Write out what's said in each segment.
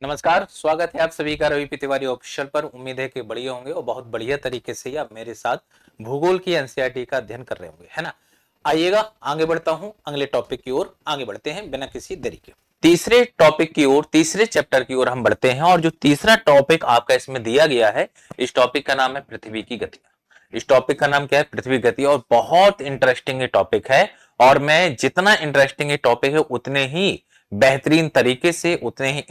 नमस्कार, स्वागत है आप सभी का रवि पी तिवारी ऑफिशियल पर। उम्मीद है कि बढ़िया होंगे और बहुत बढ़िया तरीके से ही आप मेरे साथ भूगोल की एनसीईआरटी का अध्ययन कर रहे होंगे, है ना। आइएगा आगे बढ़ता हूं, अगले टॉपिक की ओर आगे बढ़ते हैं बिना किसी देरी के। तीसरे टॉपिक की ओर, तीसरे चैप्टर की ओर हम बढ़ते हैं और जो तीसरा टॉपिक आपका इसमें दिया गया है, इस टॉपिक का नाम है पृथ्वी की गतियां। इस टॉपिक का नाम क्या है? पृथ्वी गति। और बहुत इंटरेस्टिंग ये टॉपिक है और मैं जितना इंटरेस्टिंग ये टॉपिक है उतने ही बेहतरीन तरीके से उतने ही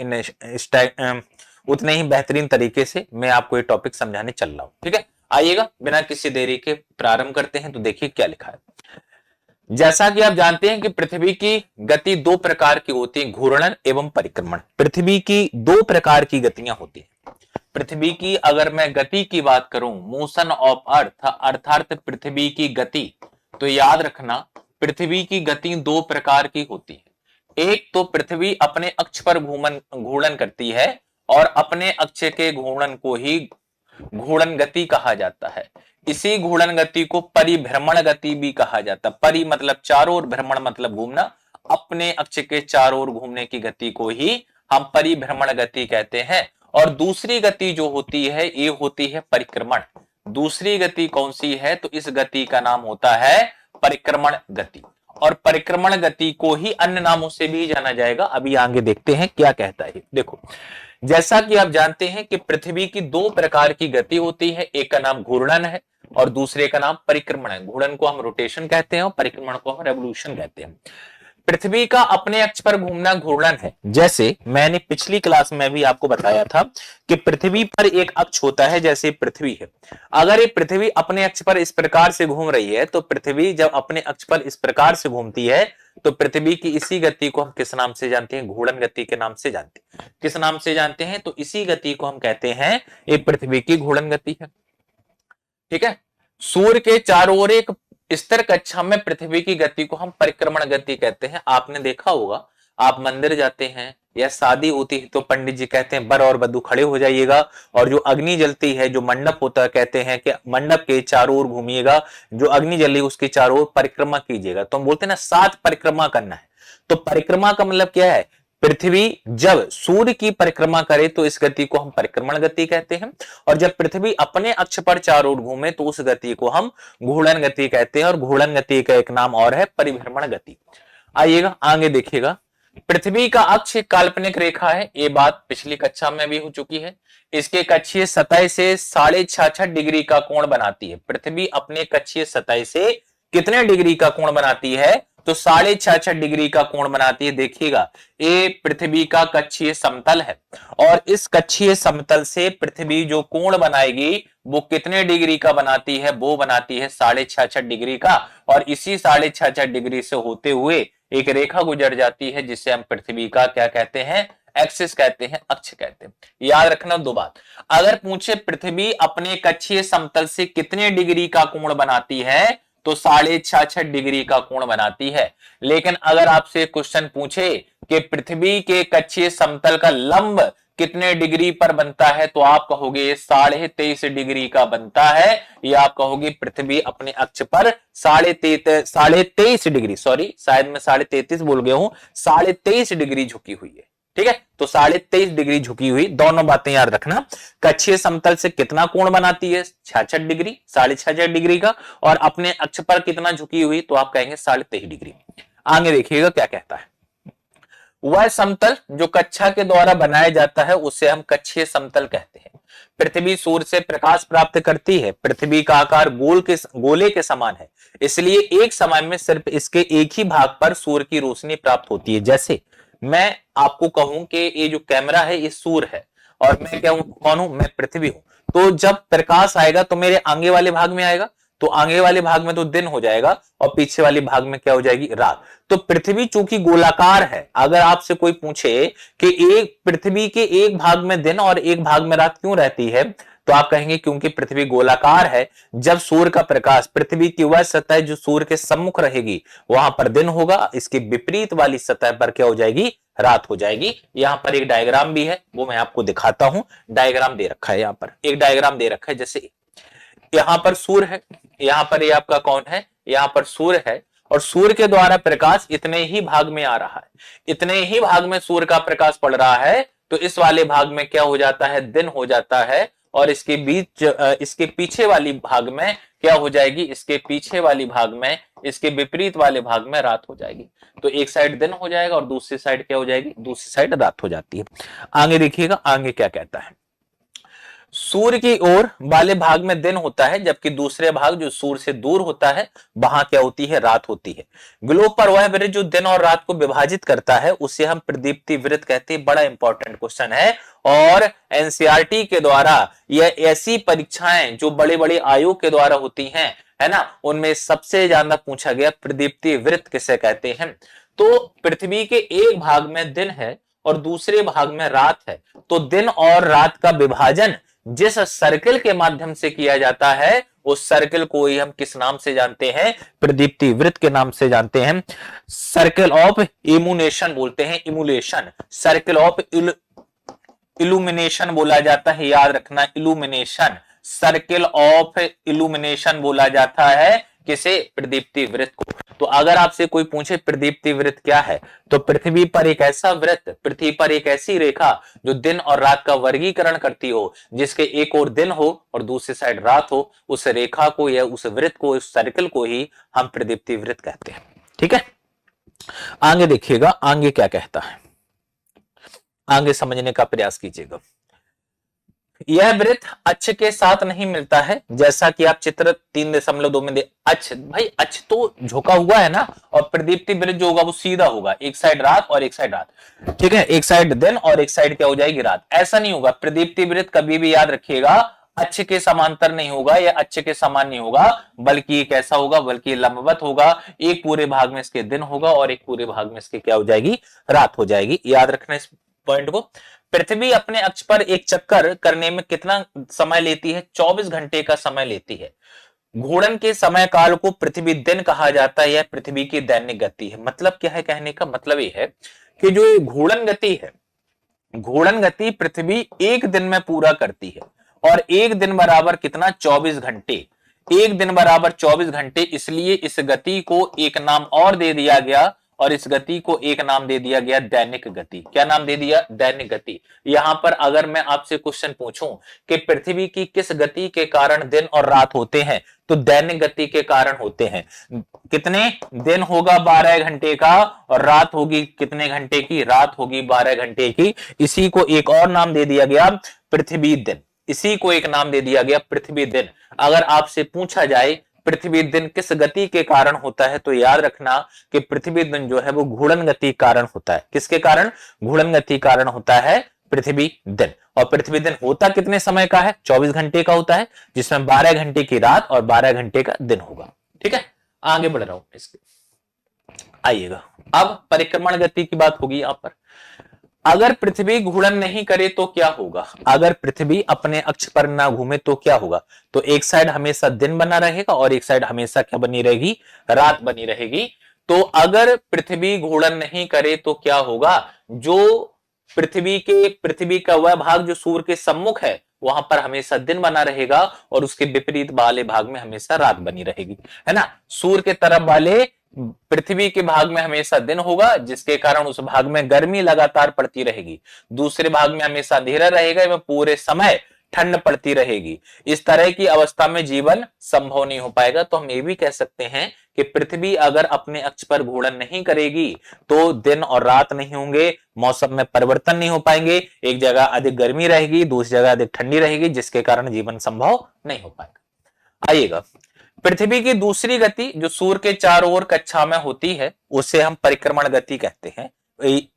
बेहतरीन तरीके से मैं आपको ये टॉपिक समझाने चल रहा हूं। ठीक है, आइएगा बिना किसी देरी के प्रारंभ करते हैं। तो देखिए क्या लिखा है। जैसा कि आप जानते हैं कि पृथ्वी की गति दो प्रकार की होती है, घूर्णन एवं परिक्रमण। पृथ्वी की दो प्रकार की गतियां होती है। पृथ्वी की अगर मैं गति की बात करूं, मोशन ऑफ अर्थ अर्थात पृथ्वी की गति, तो याद रखना पृथ्वी की गति दो प्रकार की होती है। एक तो पृथ्वी अपने अक्ष पर घूर्णन करती है और अपने अक्ष के घूर्णन को ही घूर्णन गति कहा जाता है। इसी घूर्णन गति को परिभ्रमण गति भी कहा जाता है। परि मतलब चारों ओर, भ्रमण मतलब घूमना। अपने अक्ष के चारों ओर घूमने की गति को ही हम परिभ्रमण गति कहते हैं। और दूसरी गति जो होती है ये होती है परिक्रमण। दूसरी गति कौन सी है? तो इस गति का नाम होता है परिक्रमण गति। और परिक्रमण गति को ही अन्य नामों से भी जाना जाएगा। अभी आगे देखते हैं क्या कहता है। देखो, जैसा कि आप जानते हैं कि पृथ्वी की दो प्रकार की गति होती है। एक का नाम घूर्णन है और दूसरे का नाम परिक्रमण है। घूर्णन को हम रोटेशन कहते हैं और परिक्रमण को हम रेवोल्यूशन कहते हैं। पृथ्वी का अपने अक्ष पर घूमना घूर्णन है। जैसे मैंने पिछली क्लास में भी आपको बताया था कि पृथ्वी पर एक अक्ष होता है, जैसे पृथ्वी है। अगर ये पृथ्वी अपने अक्ष पर इस प्रकार से घूम रही है, तो पृथ्वी जब अपने अक्ष पर इस प्रकार से घूमती है तो पृथ्वी की इसी गति को हम किस नाम से जानते हैं? घूर्णन गति के नाम से जानते हैं। किस नाम से जानते हैं? तो इसी गति को हम कहते हैं ये पृथ्वी की घूर्णन गति है। ठीक है, सूर्य के चारों ओर एक स्थिर कक्षा में पृथ्वी की गति को हम परिक्रमण गति कहते हैं। आपने देखा होगा, आप मंदिर जाते हैं या शादी होती है तो पंडित जी कहते हैं वर और वधू खड़े हो जाइएगा, और जो अग्नि जलती है, जो मंडप होता है, कहते हैं कि मंडप के चारों ओर घूमिएगा, जो अग्नि जली उसके चारों ओर परिक्रमा कीजिएगा। तो हम बोलते हैं ना 7 परिक्रमा करना है। तो परिक्रमा का मतलब क्या है? पृथ्वी जब सूर्य की परिक्रमा करे तो इस गति को हम परिक्रमण गति कहते हैं, और जब पृथ्वी अपने अक्ष पर चारों ओर घूमे तो उस गति को हम घूर्णन गति कहते हैं। और घूर्णन गति का एक नाम और है परिभ्रमण गति। आइएगा आगे देखिएगा। पृथ्वी का अक्ष एक काल्पनिक रेखा है, ये बात पिछली कक्षा में भी हो चुकी है। इसके कक्षीय सतह से 66.5 डिग्री का कोण बनाती है। पृथ्वी अपने कक्षीय सतह से कितने डिग्री का कोण बनाती है? तो 66.5 डिग्री का कोण बनाती है। देखिएगा, ये पृथ्वी का कक्षीय समतल है और इस कक्षीय समतल से पृथ्वी जो कोण बनाएगी वो कितने डिग्री का बनाती है? वो बनाती है 66.5 डिग्री का। और इसी 66.5 डिग्री से होते हुए एक रेखा गुजर जाती है जिसे हम पृथ्वी का क्या कहते हैं? एक्सिस कहते हैं, अक्ष कहते हैं। याद रखना दो बात। अगर पूछे पृथ्वी अपने कक्षीय समतल से कितने डिग्री का कोण बनाती है, तो 66.5 डिग्री का कोण बनाती है। लेकिन अगर आपसे क्वेश्चन पूछे कि पृथ्वी के कक्षीय समतल का लंब कितने डिग्री पर बनता है, तो आप कहोगे 23.5 डिग्री का बनता है, या आप कहोगे पृथ्वी अपने अक्ष पर 23.5 डिग्री, सॉरी शायद मैं 33.5 बोल गया हूं, 23.5 डिग्री झुकी हुई है। ठीक है, तो 23.5 डिग्री झुकी हुई। दोनों बातें याद रखना। कक्षीय समतल से कितना कोण बनाती है? 66 डिग्री, 66.5 डिग्री का। और अपने अक्ष पर कितना झुकी हुई? तो आप कहेंगे 23.5 डिग्री। आगे देखिएगा क्या कहता है। वह समतल जो कक्षा के द्वारा बनाया जाता है उसे हम कक्षीय समतल कहते हैं। पृथ्वी सूर्य से प्रकाश प्राप्त करती है। पृथ्वी का आकार गोले के समान है, इसलिए एक समय में सिर्फ इसके एक ही भाग पर सूर्य की रोशनी प्राप्त होती है। जैसे मैं आपको कहूं कि ये जो कैमरा है ये सूर्य है और मैं क्या हूं? कौन हूं? मैं पृथ्वी हूं। तो जब प्रकाश आएगा तो मेरे आगे वाले भाग में आएगा, तो आगे वाले भाग में तो दिन हो जाएगा और पीछे वाले भाग में क्या हो जाएगी? रात। तो पृथ्वी चूंकि गोलाकार है, अगर आपसे कोई पूछे कि एक पृथ्वी के एक भाग में दिन और एक भाग में रात क्यों रहती है, तो आप कहेंगे क्योंकि पृथ्वी गोलाकार है। जब सूर्य का प्रकाश पृथ्वी की वह सतह जो सूर्य के सम्मुख रहेगी वहां पर दिन होगा, इसके विपरीत वाली सतह पर क्या हो जाएगी? रात हो जाएगी। यहां पर एक डायग्राम भी है, वो मैं आपको दिखाता हूं। डायग्राम दे रखा है, यहां पर एक डायग्राम दे रखा है। जैसे यहां पर सूर्य है, यहां पर ये आपका कौन है? यहां पर सूर्य है, और सूर्य के द्वारा प्रकाश इतने ही भाग में आ रहा है, इतने ही भाग में सूर्य का प्रकाश पड़ रहा है। तो इस वाले भाग में क्या हो जाता है, दिन हो जाता है, और इसके बीच इसके पीछे वाली भाग में क्या हो जाएगी, इसके पीछे वाली भाग में, इसके विपरीत वाले भाग में रात हो जाएगी। तो एक साइड दिन हो जाएगा और दूसरी साइड क्या हो जाएगी, दूसरी साइड रात हो जाती है। आगे देखिएगा आगे क्या कहता है, सूर्य की ओर वाले भाग में दिन होता है, जबकि दूसरे भाग जो सूर्य से दूर होता है वहां क्या होती है, रात होती है। ग्लोब पर वह वृत्त जो दिन और रात को विभाजित करता है उसे हम प्रदीप्ति वृत्त कहते हैं। बड़ा इंपॉर्टेंट क्वेश्चन है, और एनसीईआरटी के द्वारा यह ऐसी परीक्षाएं जो बड़े बड़े आयोग के द्वारा होती हैं, है ना, उनमें सबसे ज्यादा पूछा गया प्रदीप्ति वृत्त किसे कहते हैं। तो पृथ्वी के एक भाग में दिन है और दूसरे भाग में रात है, तो दिन और रात का विभाजन जिस सर्कल के माध्यम से किया जाता है उस सर्कल को ही हम किस नाम से जानते हैं, प्रदीप्ति वृत्त के नाम से जानते हैं। सर्कल ऑफ इल्यूमिनेशन बोलते हैं, इमुलेशन, सर्कल ऑफ इल्यूमिनेशन बोला जाता है, याद रखना, इल्यूमिनेशन, सर्कल ऑफ इल्यूमिनेशन बोला जाता है किसे, प्रदीप्ति वृत्त को। तो अगर आपसे कोई पूछे प्रदीप्ति वृत्त क्या है, तो पृथ्वी पर एक ऐसा वृत्त, पृथ्वी पर एक ऐसी रेखा जो दिन और रात का वर्गीकरण करती हो, जिसके एक ओर दिन हो और दूसरी साइड रात हो, उस रेखा को या उस वृत्त को, उस सर्कल को ही हम प्रदीप्ति वृत्त कहते हैं। ठीक है, आगे देखिएगा आगे क्या कहता है, आगे समझने का प्रयास कीजिएगा। यह वृत्त अक्ष के साथ नहीं मिलता है, जैसा कि आप चित्र 3.2 में अक्ष, भाई अक्ष तो झुका हुआ है ना, और प्रदीप्ति वृत्त जो होगा वो सीधा होगा, एक साइड रात और एक साइड रात। ठीक है, एक साइड दिन और एक साइड क्या हो जाएगी, रात। ऐसा नहीं होगा, प्रदीप्ति वृत्त कभी भी याद रखिएगा अक्ष के समांतर नहीं होगा या अक्ष के समान नहीं होगा, बल्कि कैसा होगा, बल्कि लंबवत होगा। एक पूरे भाग में इसके दिन होगा और एक पूरे भाग में इसके क्या हो जाएगी, रात हो जाएगी। याद रखना इस पॉइंट को। पृथ्वी अपने अक्ष पर एक चक्कर करने में कितना समय लेती है, 24 घंटे का समय लेती है। घूर्णन के समय काल को पृथ्वी दिन कहा जाता है, यह पृथ्वी की दैनिक गति है। मतलब क्या है, कहने का मतलब यह है कि जो ये घूर्णन गति है, घूर्णन गति पृथ्वी एक दिन में पूरा करती है, और एक दिन बराबर कितना, 24 घंटे। एक दिन बराबर 24 घंटे, इसलिए इस गति को एक नाम और दे दिया गया, और इस गति को एक नाम दे दिया गया दैनिक गति। क्या नाम दे दिया, दैनिक गति। यहां पर अगर मैं आपसे क्वेश्चन पूछूं कि पृथ्वी की किस गति के कारण दिन और रात होते हैं, तो दैनिक गति के कारण होते हैं। कितने दिन होगा, 12 घंटे का, और रात होगी कितने घंटे की, रात होगी 12 घंटे की। इसी को एक और नाम दे दिया गया पृथ्वी दिन, इसी को एक नाम दे दिया गया पृथ्वी दिन। अगर आपसे पूछा जाए पृथ्वी दिन किस गति के कारण होता है, तो याद रखना कि पृथ्वी दिन जो है वो घूर्णन गति कारण होता है। किसके कारण, घूर्णन गति कारण होता है पृथ्वी दिन। और पृथ्वी दिन होता कितने समय का है, 24 घंटे का होता है, जिसमें 12 घंटे की रात और 12 घंटे का दिन होगा। ठीक है, आगे बढ़ रहा हूं इसके, आइएगा। अब परिक्रमण गति की बात होगी यहां पर। अगर पृथ्वी घूर्णन नहीं करे तो क्या होगा, अगर पृथ्वी अपने अक्ष पर ना घूमे तो क्या होगा, तो एक साइड हमेशा दिन बना रहेगा और एक साइड हमेशा क्या बनी रहेगी, रात बनी रहेगी। तो अगर पृथ्वी घूर्णन नहीं करे तो क्या होगा, जो पृथ्वी का वह भाग जो सूर्य के सम्मुख है वहां पर हमेशा दिन बना रहेगा, और उसके विपरीत वाले भाग में हमेशा रात बनी रहेगी, है ना। सूर्य के तरफ वाले पृथ्वी के भाग में हमेशा दिन होगा, जिसके कारण उस भाग में गर्मी लगातार पड़ती रहेगी। दूसरे भाग में हमेशा अंधेरा रहेगा एवं पूरे समय ठंड पड़ती रहेगी। इस तरह की अवस्था में जीवन संभव नहीं हो पाएगा। तो हम ये भी कह सकते हैं कि पृथ्वी अगर अपने अक्ष पर घूर्णन नहीं करेगी तो दिन और रात नहीं होंगे, मौसम में परिवर्तन नहीं हो पाएंगे, एक जगह अधिक गर्मी रहेगी, दूसरी जगह अधिक ठंडी रहेगी, जिसके कारण जीवन संभव नहीं हो पाएगा। आइएगा, पृथ्वी की दूसरी गति जो सूर्य के चारों ओर कक्षा में होती है उसे हम परिक्रमण गति कहते हैं।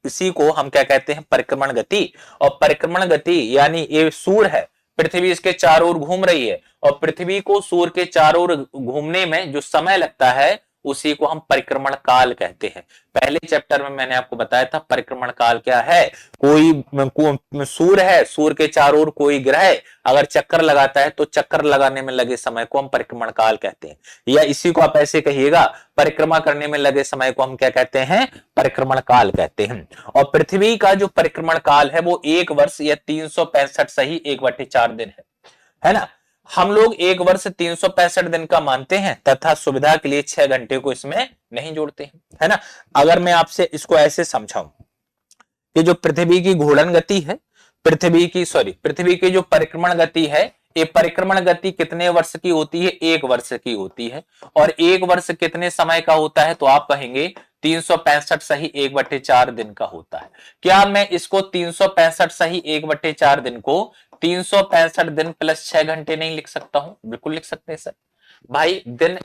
इसी को हम क्या कहते हैं, परिक्रमण गति। और परिक्रमण गति यानी ये सूर्य है, पृथ्वी इसके चारों ओर घूम रही है, और पृथ्वी को सूर्य के चारों ओर घूमने में जो समय लगता है उसी को हम परिक्रमण काल कहते हैं। पहले चैप्टर में मैंने आपको बताया था परिक्रमण काल क्या है। कोई सूर्य है, सूर्य के चारों ओर कोई ग्रह अगर चक्कर लगाता है तो चक्कर लगाने में लगे समय को हम परिक्रमण काल कहते हैं। या इसी को आप ऐसे कहिएगा, परिक्रमा करने में लगे समय को हम क्या कहते हैं, परिक्रमण काल कहते हैं। और पृथ्वी का जो परिक्रमण काल है वो 1 वर्ष या 365 सही 1/4 दिन है ना। हम लोग 1 वर्ष 365 दिन का मानते हैं तथा सुविधा के लिए 6 घंटे को इसमें नहीं जोड़ते हैं, है ना। अगर मैं आपसे इसको ऐसे समझाऊं कि जो पृथ्वी की घूर्णन गति है, पृथ्वी की जो परिक्रमण गति है, ये परिक्रमण गति कितने वर्ष की होती है? 1 वर्ष की होती है। और 1 वर्ष कितने समय का होता है? तो आप कहेंगे 365 सही 1/4 दिन का होता है। क्या मैं इसको 365 सही 1/4 दिन को 365 दिन प्लस 6 घंटे नहीं लिख सकता हूं? बिल्कुल लिख सकते हैं सर। भाई दिन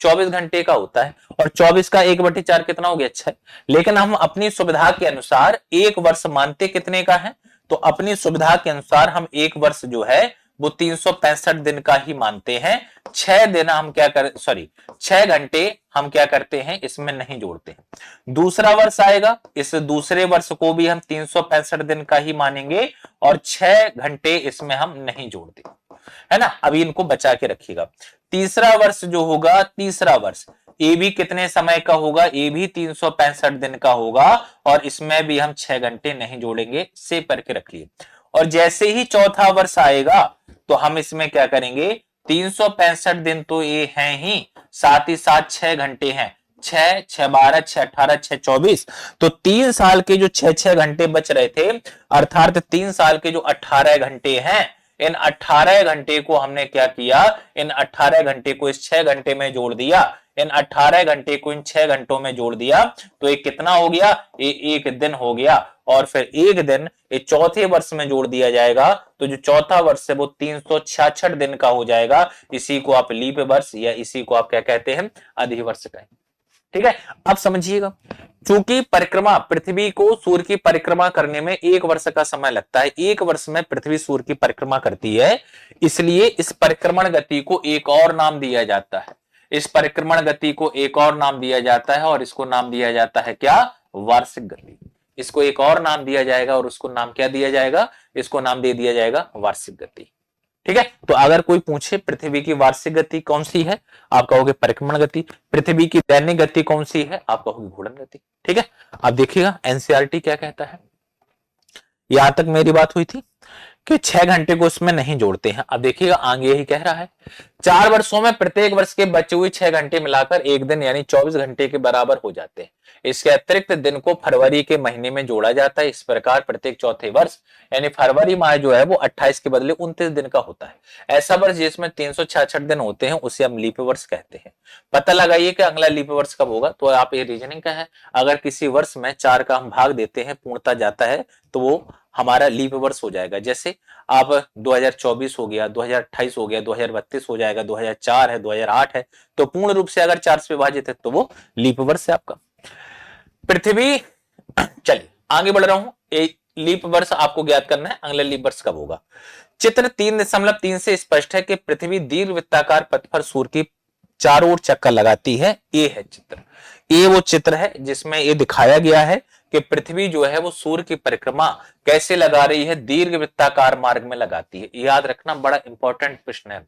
24 घंटे का होता है और 24 का 1/4 कितना हो गया? 6। लेकिन हम अपनी सुविधा के अनुसार 1 वर्ष मानते कितने का है? तो अपनी सुविधा के अनुसार हम 1 वर्ष जो है वो 365 दिन का ही मानते हैं। 6 दिन हम क्या कर 6 घंटे हम क्या करते हैं? इसमें नहीं जोड़ते हैं। दूसरा वर्ष आएगा, इस दूसरे वर्ष को भी हम 365 दिन का ही मानेंगे और 6 घंटे इसमें हम नहीं जोड़ते, है ना। अभी इनको बचा के रखिएगा। तीसरा वर्ष जो होगा, तीसरा वर्ष ये भी कितने समय का होगा? ये भी 365 दिन का होगा और इसमें भी हम 6 घंटे नहीं जोड़ेंगे। सेव करके रखिए। और जैसे ही चौथा वर्ष आएगा तो हम इसमें क्या करेंगे? 365 दिन तो ये हैं ही, साथ ही साथ 6 घंटे हैं। 6 6 12 6 18 6 24, तो 3 साल के जो 6 घंटे बच रहे थे, अर्थात 3 साल के जो 18 घंटे हैं, इन 18 घंटे को हमने क्या किया? इन 18 घंटे को इस 6 घंटे में जोड़ दिया। इन 18 घंटे को इन 6 घंटों में जोड़ दिया तो ये कितना हो गया? ये 1 दिन हो गया। और फिर 1 दिन ये चौथे वर्ष में जोड़ दिया जाएगा तो जो चौथा वर्ष है वो 366 दिन का हो जाएगा। इसी को आप लीप वर्ष या इसी को आप क्या कहते हैं? अधिवर्ष कहेंगे। ठीक है, अब समझिएगा। चूंकि परिक्रमा, पृथ्वी को सूर्य की परिक्रमा करने में 1 वर्ष का समय लगता है, 1 वर्ष में पृथ्वी सूर्य की परिक्रमा करती है, इसलिए इस परिक्रमण गति को एक और नाम दिया जाता है। इस परिक्रमण गति को एक और नाम दिया जाता है और इसको नाम दिया जाता है क्या? वार्षिक गति। इसको एक और नाम दिया जाएगा और उसको नाम क्या दिया जाएगा? इसको नाम दे दिया जाएगा वार्षिक गति। ठीक है, तो अगर कोई पूछे पृथ्वी की वार्षिक गति कौन सी है, आप कहोगे परिक्रमण गति। पृथ्वी की दैनिक गति कौन सी है, आप कहोगे घूर्णन गति। ठीक है, अब देखिएगा एनसीईआरटी क्या कहता है। यहां तक मेरी बात हुई थी कि 6 घंटे को इसमें नहीं जोड़ते हैं। अब देखिएगा आगे यही कह रहा है, 4 वर्षों में प्रत्येक वर्ष के बचे हुए 6 घंटे मिलाकर 1 दिन यानी 24 घंटे के बराबर हो जाते हैं। इसके अतिरिक्त दिन को फरवरी के महीने में जोड़ा जाता है। इस प्रकार प्रत्येक चौथे वर्ष यानी फरवरी माह जो है वो 28 के बदले 29 दिन का होता है। ऐसा वर्ष जिसमें 366 दिन होते हैं उसे हम लीप वर्ष कहते हैं। पता लगाइए कि अगला लीप वर्ष कब होगा, तो आप ये रीजनिंग का है। अगर किसी वर्ष में 4 का हम भाग देते हैं, पूर्णता जाता है, तो वो हमारा लीप वर्ष हो जाएगा। जैसे आप 2024 हो गया, 2028 हो गया, 2032 हो जाएगा, 2004 है, 2008 है, तो पूर्ण रूप से अगर 4 से विभाजित है तो वो लीप वर्ष है आपका। पृथ्वी, चलिए आगे बढ़ रहा हूं। एक लीप वर्ष आपको ज्ञात करना है, अगला लीप वर्ष कब होगा। चित्र 3.3 से स्पष्ट है कि पृथ्वी दीर्घवृत्ताकार पथ पर सूर्य की चारों ओर चक्कर लगाती है। ये है चित्र, ये वो चित्र है जिसमें ये दिखाया गया है कि पृथ्वी जो है वो सूर्य की परिक्रमा कैसे लगा रही है? दीर्घवृत्ताकार मार्ग में लगाती है। याद रखना, बड़ा इंपॉर्टेंट प्रश्न है।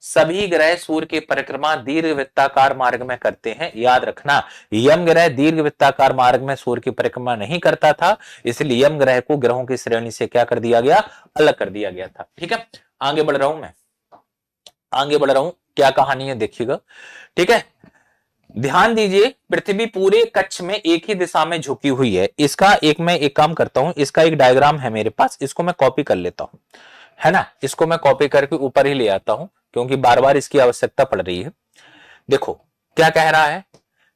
सभी ग्रह सूर्य की परिक्रमा दीर्घवृत्ताकार मार्ग में करते हैं। याद रखना, यम ग्रह दीर्घवृत्ताकार मार्ग में सूर्य की परिक्रमा नहीं करता था, इसलिए यम ग्रह को ग्रहों की श्रेणी से क्या कर दिया गया? अलग कर दिया गया था। ठीक है, आगे बढ़ रहा हूं मैं, आगे बढ़ रहा हूं। क्या कहानी है देखिएगा। ठीक है, ध्यान दीजिए, पृथ्वी पूरे कक्ष में एक ही दिशा में झुकी हुई है। इसका मैं एक काम करता हूं, इसका एक डायग्राम है मेरे पास, इसको मैं कॉपी कर लेता हूं, है ना। इसको मैं कॉपी करके ऊपर ही ले आता हूं क्योंकि बार बार इसकी आवश्यकता पड़ रही है। देखो क्या कह रहा है,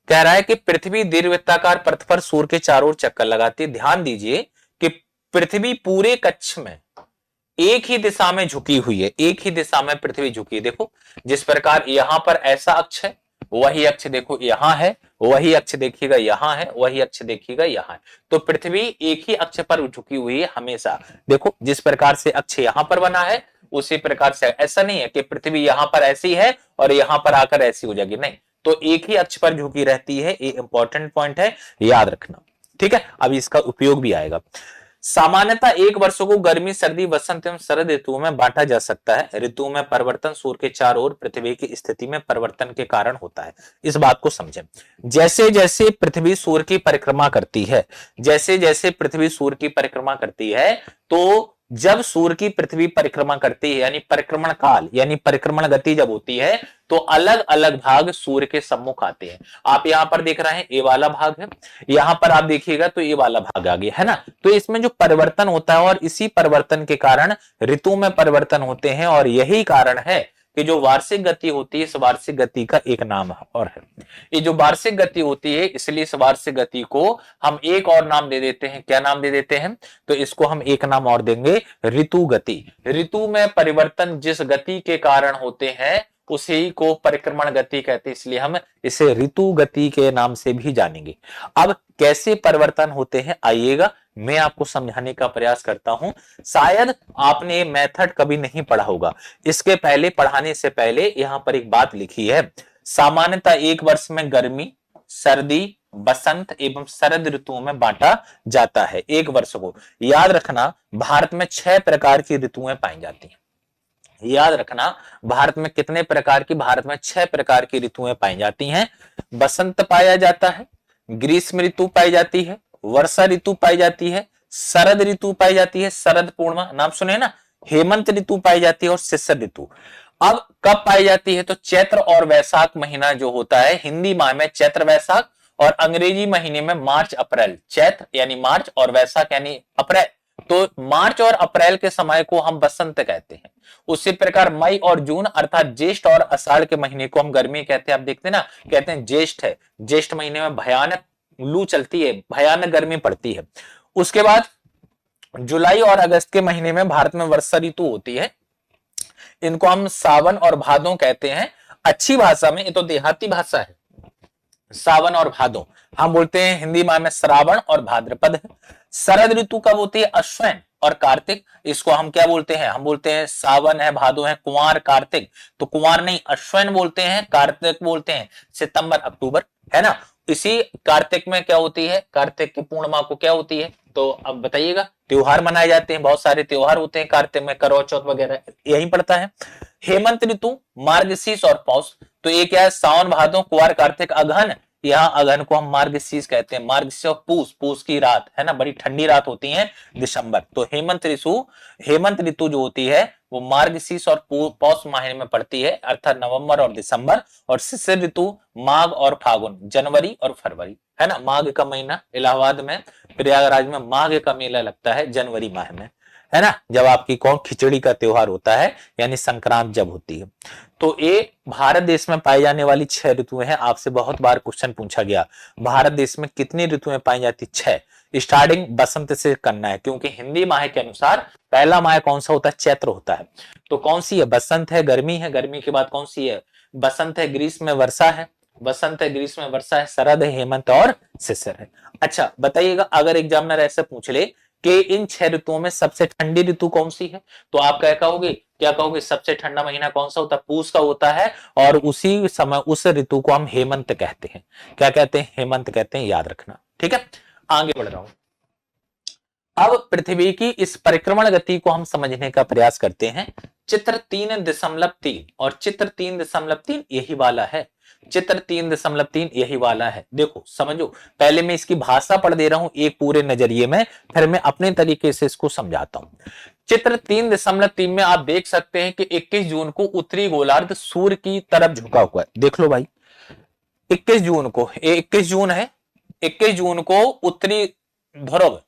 कह रहा है कि पृथ्वी दीर्घवृत्ताकार पथ पर सूर्य के चारों ओर चक्कर लगाती है। ध्यान दीजिए कि पृथ्वी पूरे कक्ष में एक ही दिशा में झुकी हुई है, एक ही दिशा में पृथ्वी झुकी है। देखो जिस प्रकार यहां पर ऐसा अक्ष है, वही अक्ष देखो यहां है, वही अक्ष देखिएगा यहां है, वही अक्ष देखिएगा यहां है। तो पृथ्वी एक ही अक्ष पर झुकी हुई है हमेशा। देखो जिस प्रकार से अक्ष यहां पर बना है उसी प्रकार से, ऐसा नहीं है कि पृथ्वी यहां पर ऐसी है और यहां पर आकर ऐसी हो जाएगी, नहीं, तो एक ही अक्ष पर झुकी रहती है। ये इंपॉर्टेंट पॉइंट है, याद रखना। ठीक है, अब इसका उपयोग भी आएगा। सामान्यतः एक वर्ष को गर्मी, सर्दी, वसंत एवं शरद ऋतुओं में बांटा जा सकता है। ऋतुओं में परिवर्तन सूर्य के चारों ओर पृथ्वी की स्थिति में परिवर्तन के कारण होता है। इस बात को समझें। जैसे जैसे पृथ्वी सूर्य की परिक्रमा करती है, जैसे जैसे पृथ्वी सूर्य की परिक्रमा करती है, तो जब सूर्य की पृथ्वी परिक्रमा करती है, यानी परिक्रमण काल यानी परिक्रमण गति जब होती है, तो अलग अलग भाग सूर्य के सम्मुख आते हैं। आप यहां पर देख रहे हैं ये वाला भाग है, यहां पर आप देखिएगा तो ये वाला भाग आ गया है ना। तो इसमें जो परिवर्तन होता है और इसी परिवर्तन के कारण ऋतु में परिवर्तन होते हैं, और यही कारण है कि जो वार्षिक गति होती है इस वार्षिक गति का एक नाम और है। ये जो वार्षिक गति होती है, इसलिए इस वार्षिक गति को हम एक और नाम दे देते हैं। क्या नाम दे देते हैं? तो इसको हम एक नाम और देंगे, ऋतु गति। ऋतु में परिवर्तन जिस गति के कारण होते हैं उसी को परिक्रमण गति कहते हैं, इसलिए हम इसे ऋतु गति के नाम से भी जानेंगे। अब कैसे परिवर्तन होते हैं आइएगा मैं आपको समझाने का प्रयास करता हूं। शायद आपने ये मेथड कभी नहीं पढ़ा होगा। इसके पहले, पढ़ाने से पहले यहां पर एक बात लिखी है, सामान्यतः एक वर्ष में गर्मी, सर्दी, बसंत एवं शरद ऋतुओं में बांटा जाता है। एक वर्ष को याद रखना, भारत में 6 प्रकार की ऋतुएं पाई जाती हैं। याद रखना, भारत में कितने प्रकार की? भारत में 6 प्रकार की ऋतुएं पाई जाती हैं। बसंत पाया जाता है, ग्रीष्म ऋतु पाई जाती है, वर्षा ऋतु पाई जाती है, शरद ऋतु पाई जाती है, शरद पूर्णिमा नाम सुने ना, हेमंत ऋतु पाई जाती है और शिशिर ऋतु। अब कब पाई जाती है? तो चैत्र और वैशाख महीना जो होता है, हिंदी माह में चैत्र वैशाख और अंग्रेजी महीने में मार्च अप्रैल। चैत्र यानी मार्च और वैशाख यानी अप्रैल, तो मार्च और अप्रैल के समय को हम बसंत कहते हैं। उसी प्रकार मई और जून अर्थात ज्येष्ठ और आषाढ़ के महीने को हम गर्मी कहते हैं। आप देखते हैं ना, कहते हैं ज्येष्ठ है, ज्येष्ठ महीने में भयानक लू चलती है, भयानक गर्मी पड़ती है। उसके बाद जुलाई और अगस्त के महीने में भारत में वर्षा ऋतु होती है, इनको हम सावन और भादों कहते हैं। अच्छी भाषा में, ये तो देहाती भाषा है, सावन और भादों हम बोलते हैं, हिंदी माह में श्रावण और भाद्रपद है। शरद ऋतु कब होती है? अश्विन और कार्तिक, इसको हम क्या बोलते हैं? हम बोलते हैं सावन है, भादो है, कुंवार, कार्तिक। तो कुंवार नहीं, अश्विन बोलते हैं, कार्तिक बोलते हैं सितंबर अक्टूबर, है ना। इसी कार्तिक में क्या होती है? कार्तिक की पूर्णिमा को क्या होती है? तो अब बताइएगा, त्योहार मनाए जाते हैं, बहुत सारे त्योहार होते हैं कार्तिक में, करवा चौथ वगैरह यही पड़ता है। हेमंत ऋतु मार्गशीर्ष और पौष, तो ये क्या है? सावन, भादो, कुंवार, कार्तिक, अगहन। यहाँ अगहन को हम मार्गशीर्ष कहते हैं, मार्गशीर्ष और पूष, पूष की रात है ना, बड़ी ठंडी रात होती है दिसंबर। तो हेमंत ऋतु जो होती है वो मार्गशीर्ष और पौष महीने में पड़ती है, अर्थात नवंबर और दिसंबर। और शिशिर ऋतु माघ और फागुन, जनवरी और फरवरी, है ना। माघ का महीना इलाहाबाद में, प्रयागराज में माघ का मेला लगता है जनवरी माह में, है ना, जब आपकी खिचड़ी का त्योहार होता है, यानी संक्रांत जब होती है। तो ये भारत देश में पाई जाने वाली 6 ऋतुएं हैं। आपसे बहुत बार क्वेश्चन पूछा गया, भारत देश में कितनी ऋतुएं पाई जाती? 6। स्टार्टिंग बसंत से करना है, क्योंकि हिंदी माह के अनुसार पहला माह कौन सा होता है? चैत्र होता है। तो कौन सी है? बसंत है, गर्मी है, गर्मी के बाद कौन सी है? बसंत है, ग्रीष्म में वर्षा है, बसंत है, ग्रीष्म में वर्षा है, शरद है, हेमंत और शिशिर है। अच्छा बताइएगा, अगर एग्जामिनर ऐसे पूछ ले कि इन 6 ऋतुओं में सबसे ठंडी ऋतु कौन सी है, तो आप क्या कहोगे? सबसे ठंडा महीना कौन सा होता है? पूष का होता है, और उसी समय उस ऋतु को हम हेमंत कहते हैं। क्या कहते हैं? हेमंत कहते हैं, याद रखना। ठीक है, आगे बढ़ रहा हूं। अब पृथ्वी की इस परिक्रमण गति को हम समझने का प्रयास करते हैं। चित्र 3.3 और चित्र 3.3 यही वाला है। चित्र 3.3 यही वाला है। देखो समझो, पहले मैं इसकी भाषा पढ़ दे रहा हूं एक पूरे नजरिए में, फिर मैं अपने तरीके से इसको समझाता हूं। चित्र 3.3 में आप देख सकते हैं कि 21 जून को उत्तरी गोलार्ध सूर्य की तरफ झुका हुआ है। देख लो भाई, 21 जून को, 21 जून है, 21 जून को उत्तरी ध्रुव,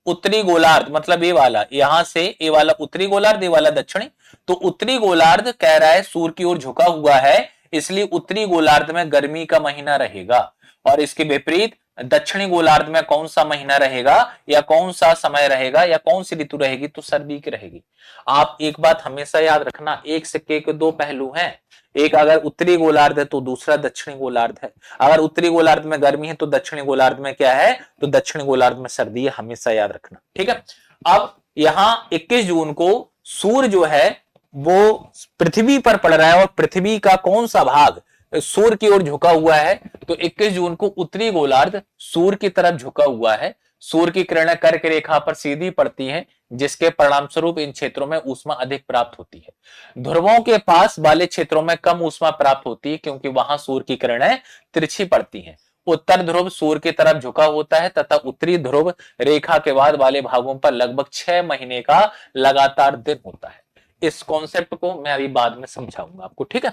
उत्तरी गोलार्ध मतलब ये वाला, यहां से ये वाला उत्तरी गोलार्ध, ये वाला दक्षिणी। तो उत्तरी गोलार्ध कह रहा है सूर्य की ओर झुका हुआ है, इसलिए उत्तरी गोलार्ध में गर्मी का महीना रहेगा। और इसके विपरीत दक्षिणी गोलार्ध में कौन सा महीना रहेगा, या कौन सा समय रहेगा, या कौन सी ऋतु रहेगी? तो सर्दी की रहेगी। आप एक बात हमेशा याद रखना, एक सिक्के के 2 पहलू हैं। एक अगर उत्तरी गोलार्ध है तो दूसरा दक्षिणी गोलार्ध है। अगर उत्तरी गोलार्ध में गर्मी है तो दक्षिणी गोलार्ध में क्या है? तो दक्षिणी गोलार्ध में सर्दी है, हमेशा याद रखना। ठीक है, अब यहां 21 जून को सूर्य जो है वो पृथ्वी पर पड़ रहा है, और पृथ्वी का कौन सा भाग सूर्य की ओर झुका हुआ है? तो 21 जून को उत्तरी गोलार्ध सूर्य की तरफ झुका हुआ है। सूर्य की किरणें कर्क रेखा पर सीधी पड़ती हैं, जिसके परिणाम स्वरूप इन क्षेत्रों में ऊष्मा अधिक प्राप्त होती है। ध्रुवों के पास वाले क्षेत्रों में कम ऊष्मा प्राप्त होती है, क्योंकि वहां सूर्य की किरणें तिरछी पड़ती हैं। उत्तर ध्रुव सूर्य की तरफ झुका होता है तथा उत्तरी ध्रुव रेखा के बाद वाले भागों पर लगभग 6 महीने का लगातार दिन होता है। इस कॉन्सेप्ट को मैं अभी बाद में समझाऊंगा आपको, ठीक है।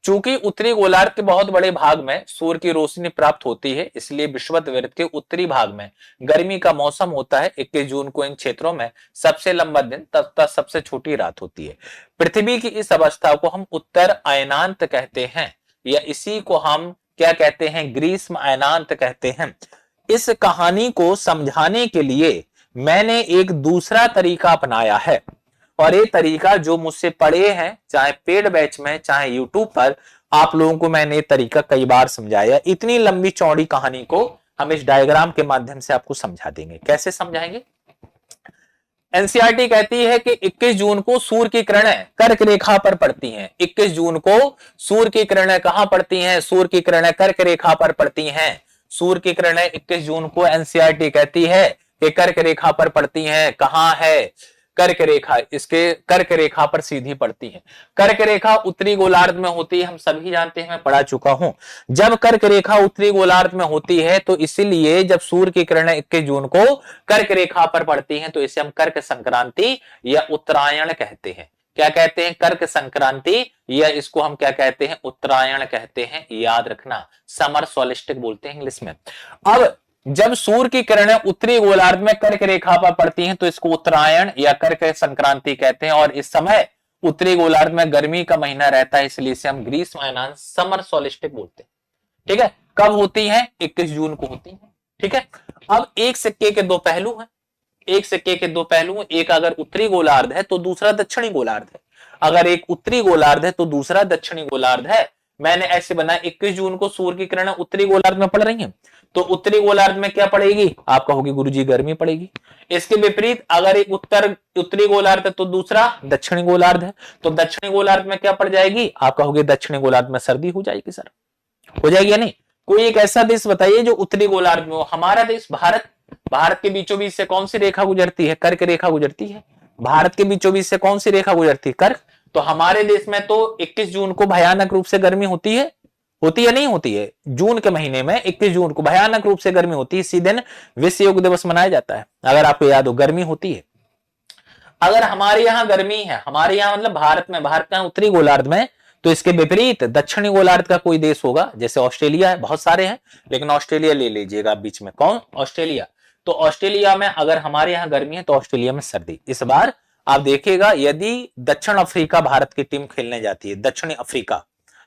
चूंकि उत्तरी गोलार्ध के बहुत बड़े भाग में सूर्य की रोशनी प्राप्त होती है, इसलिए विषुवत के उत्तरी भाग में गर्मी का मौसम होता है। 21 जून को इन क्षेत्रों में सबसे लंबा दिन तथा सबसे छोटी रात होती है। पृथ्वी की इस अवस्था को हम उत्तर अयनांत कहते हैं, या इसी को हम क्या कहते हैं, ग्रीष्म अयनांत कहते हैं। इस कहानी को समझाने के लिए मैंने एक दूसरा तरीका अपनाया है, और ये तरीका जो मुझसे पढ़े हैं, चाहे पेड बैच में चाहे यूट्यूब पर, आप लोगों को मैंने ये तरीका कई बार समझाया। इतनी लंबी चौड़ी कहानी को हम इस डायग्राम के माध्यम से आपको समझा देंगे। कैसे समझाएंगे? एनसीईआरटी कहती है कि 21 जून को सूर्य की किरणें कर्क रेखा पर पड़ती हैं। 21 जून को सूर्य की किरणें कहां पड़ती हैं? सूर्य की किरणें कर्क रेखा पर पड़ती हैं। सूर्य की किरणें 21 जून को एनसीईआरटी कहती है कि कर्क रेखा पर पड़ती हैं। कहां है कर्क रेखा? इसके कर्क रेखा पर सीधी पड़ती है। कर्क रेखा उत्तरी गोलार्ध में होती है, हम सभी जानते हैं, मैं पढ़ा चुका हूं। जब कर्क रेखा उत्तरी गोलार्ध में होती है तो इसीलिए जब सूर्य की किरणें 21 जून को कर्क रेखा पर पड़ती हैं तो इसे हम कर्क संक्रांति या उत्तरायण कहते हैं। क्या कहते हैं? कर्क संक्रांति, या इसको हम क्या कहते हैं? उत्तरायण कहते हैं। याद रखना, समर सोलिस्टिक बोलते हैं इंग्लिश में। अब जब सूर्य की किरणें उत्तरी गोलार्ध में कर्क रेखा पर पड़ती हैं तो इसको उत्तरायण या कर्क संक्रांति कहते हैं। और इस समय उत्तरी गोलार्ध में गर्मी का महीना रहता है, इसलिए इसे हम ग्रीष्म अयनांत समर सोलिस्टिक बोलते हैं। ठीक है, कब होती है? 21 जून को होती है। ठीक है, अब एक सिक्के के दो पहलू हैं। एक सिक्के के दो पहलू, एक अगर उत्तरी गोलार्ध है तो दूसरा दक्षिणी गोलार्ध है। अगर एक उत्तरी गोलार्ध है तो दूसरा दक्षिणी गोलार्ध है। मैंने ऐसे बनाया, 21 जून को सूर्य की किरणें उत्तरी गोलार्ध में पड़ रही हैं तो उत्तरी गोलार्ध में क्या पड़ेगी? आप कहोगे गुरुजी गर्मी पड़ेगी। इसके विपरीत अगर एक उत्तरी गोलार्ध है तो दूसरा दक्षिणी गोलार्ध है, तो दक्षिणी गोलार्ध में क्या पड़ जाएगी? आप कहोगे दक्षिणी गोलार्ध में सर्दी हो जाएगी। सर हो जाएगी या नहीं? कोई एक ऐसा देश बताइए जो उत्तरी गोलार्ध में हो। हमारा देश भारत, भारत के बीचों बीच से कौन सी रेखा गुजरती है? कर्क रेखा गुजरती है। भारत के बीचों बीच से कौन सी रेखा गुजरती है? कर्क। तो हमारे देश में तो 21 जून को भयानक रूप से गर्मी होती है। होती है नहीं होती है? जून के महीने में 21 जून को भयानक रूप से गर्मी होती है। इसी दिन विश्व योग दिवस मनाया जाता है, अगर आपको याद हो, गर्मी होती है। अगर हमारे यहाँ गर्मी है, हमारे यहाँ मतलब भारत में, भारत का उत्तरी गोलार्ध में, तो इसके विपरीत दक्षिणी गोलार्ध का कोई देश होगा, जैसे ऑस्ट्रेलिया है, बहुत सारे हैं, लेकिन ऑस्ट्रेलिया ले लीजिएगा बीच में। कौन? ऑस्ट्रेलिया। तो ऑस्ट्रेलिया में अगर हमारे यहाँ गर्मी है तो ऑस्ट्रेलिया में सर्दी। इस बार आप देखिएगा, यदि दक्षिण अफ्रीका भारत की टीम खेलने जाती है, दक्षिणी अफ्रीका,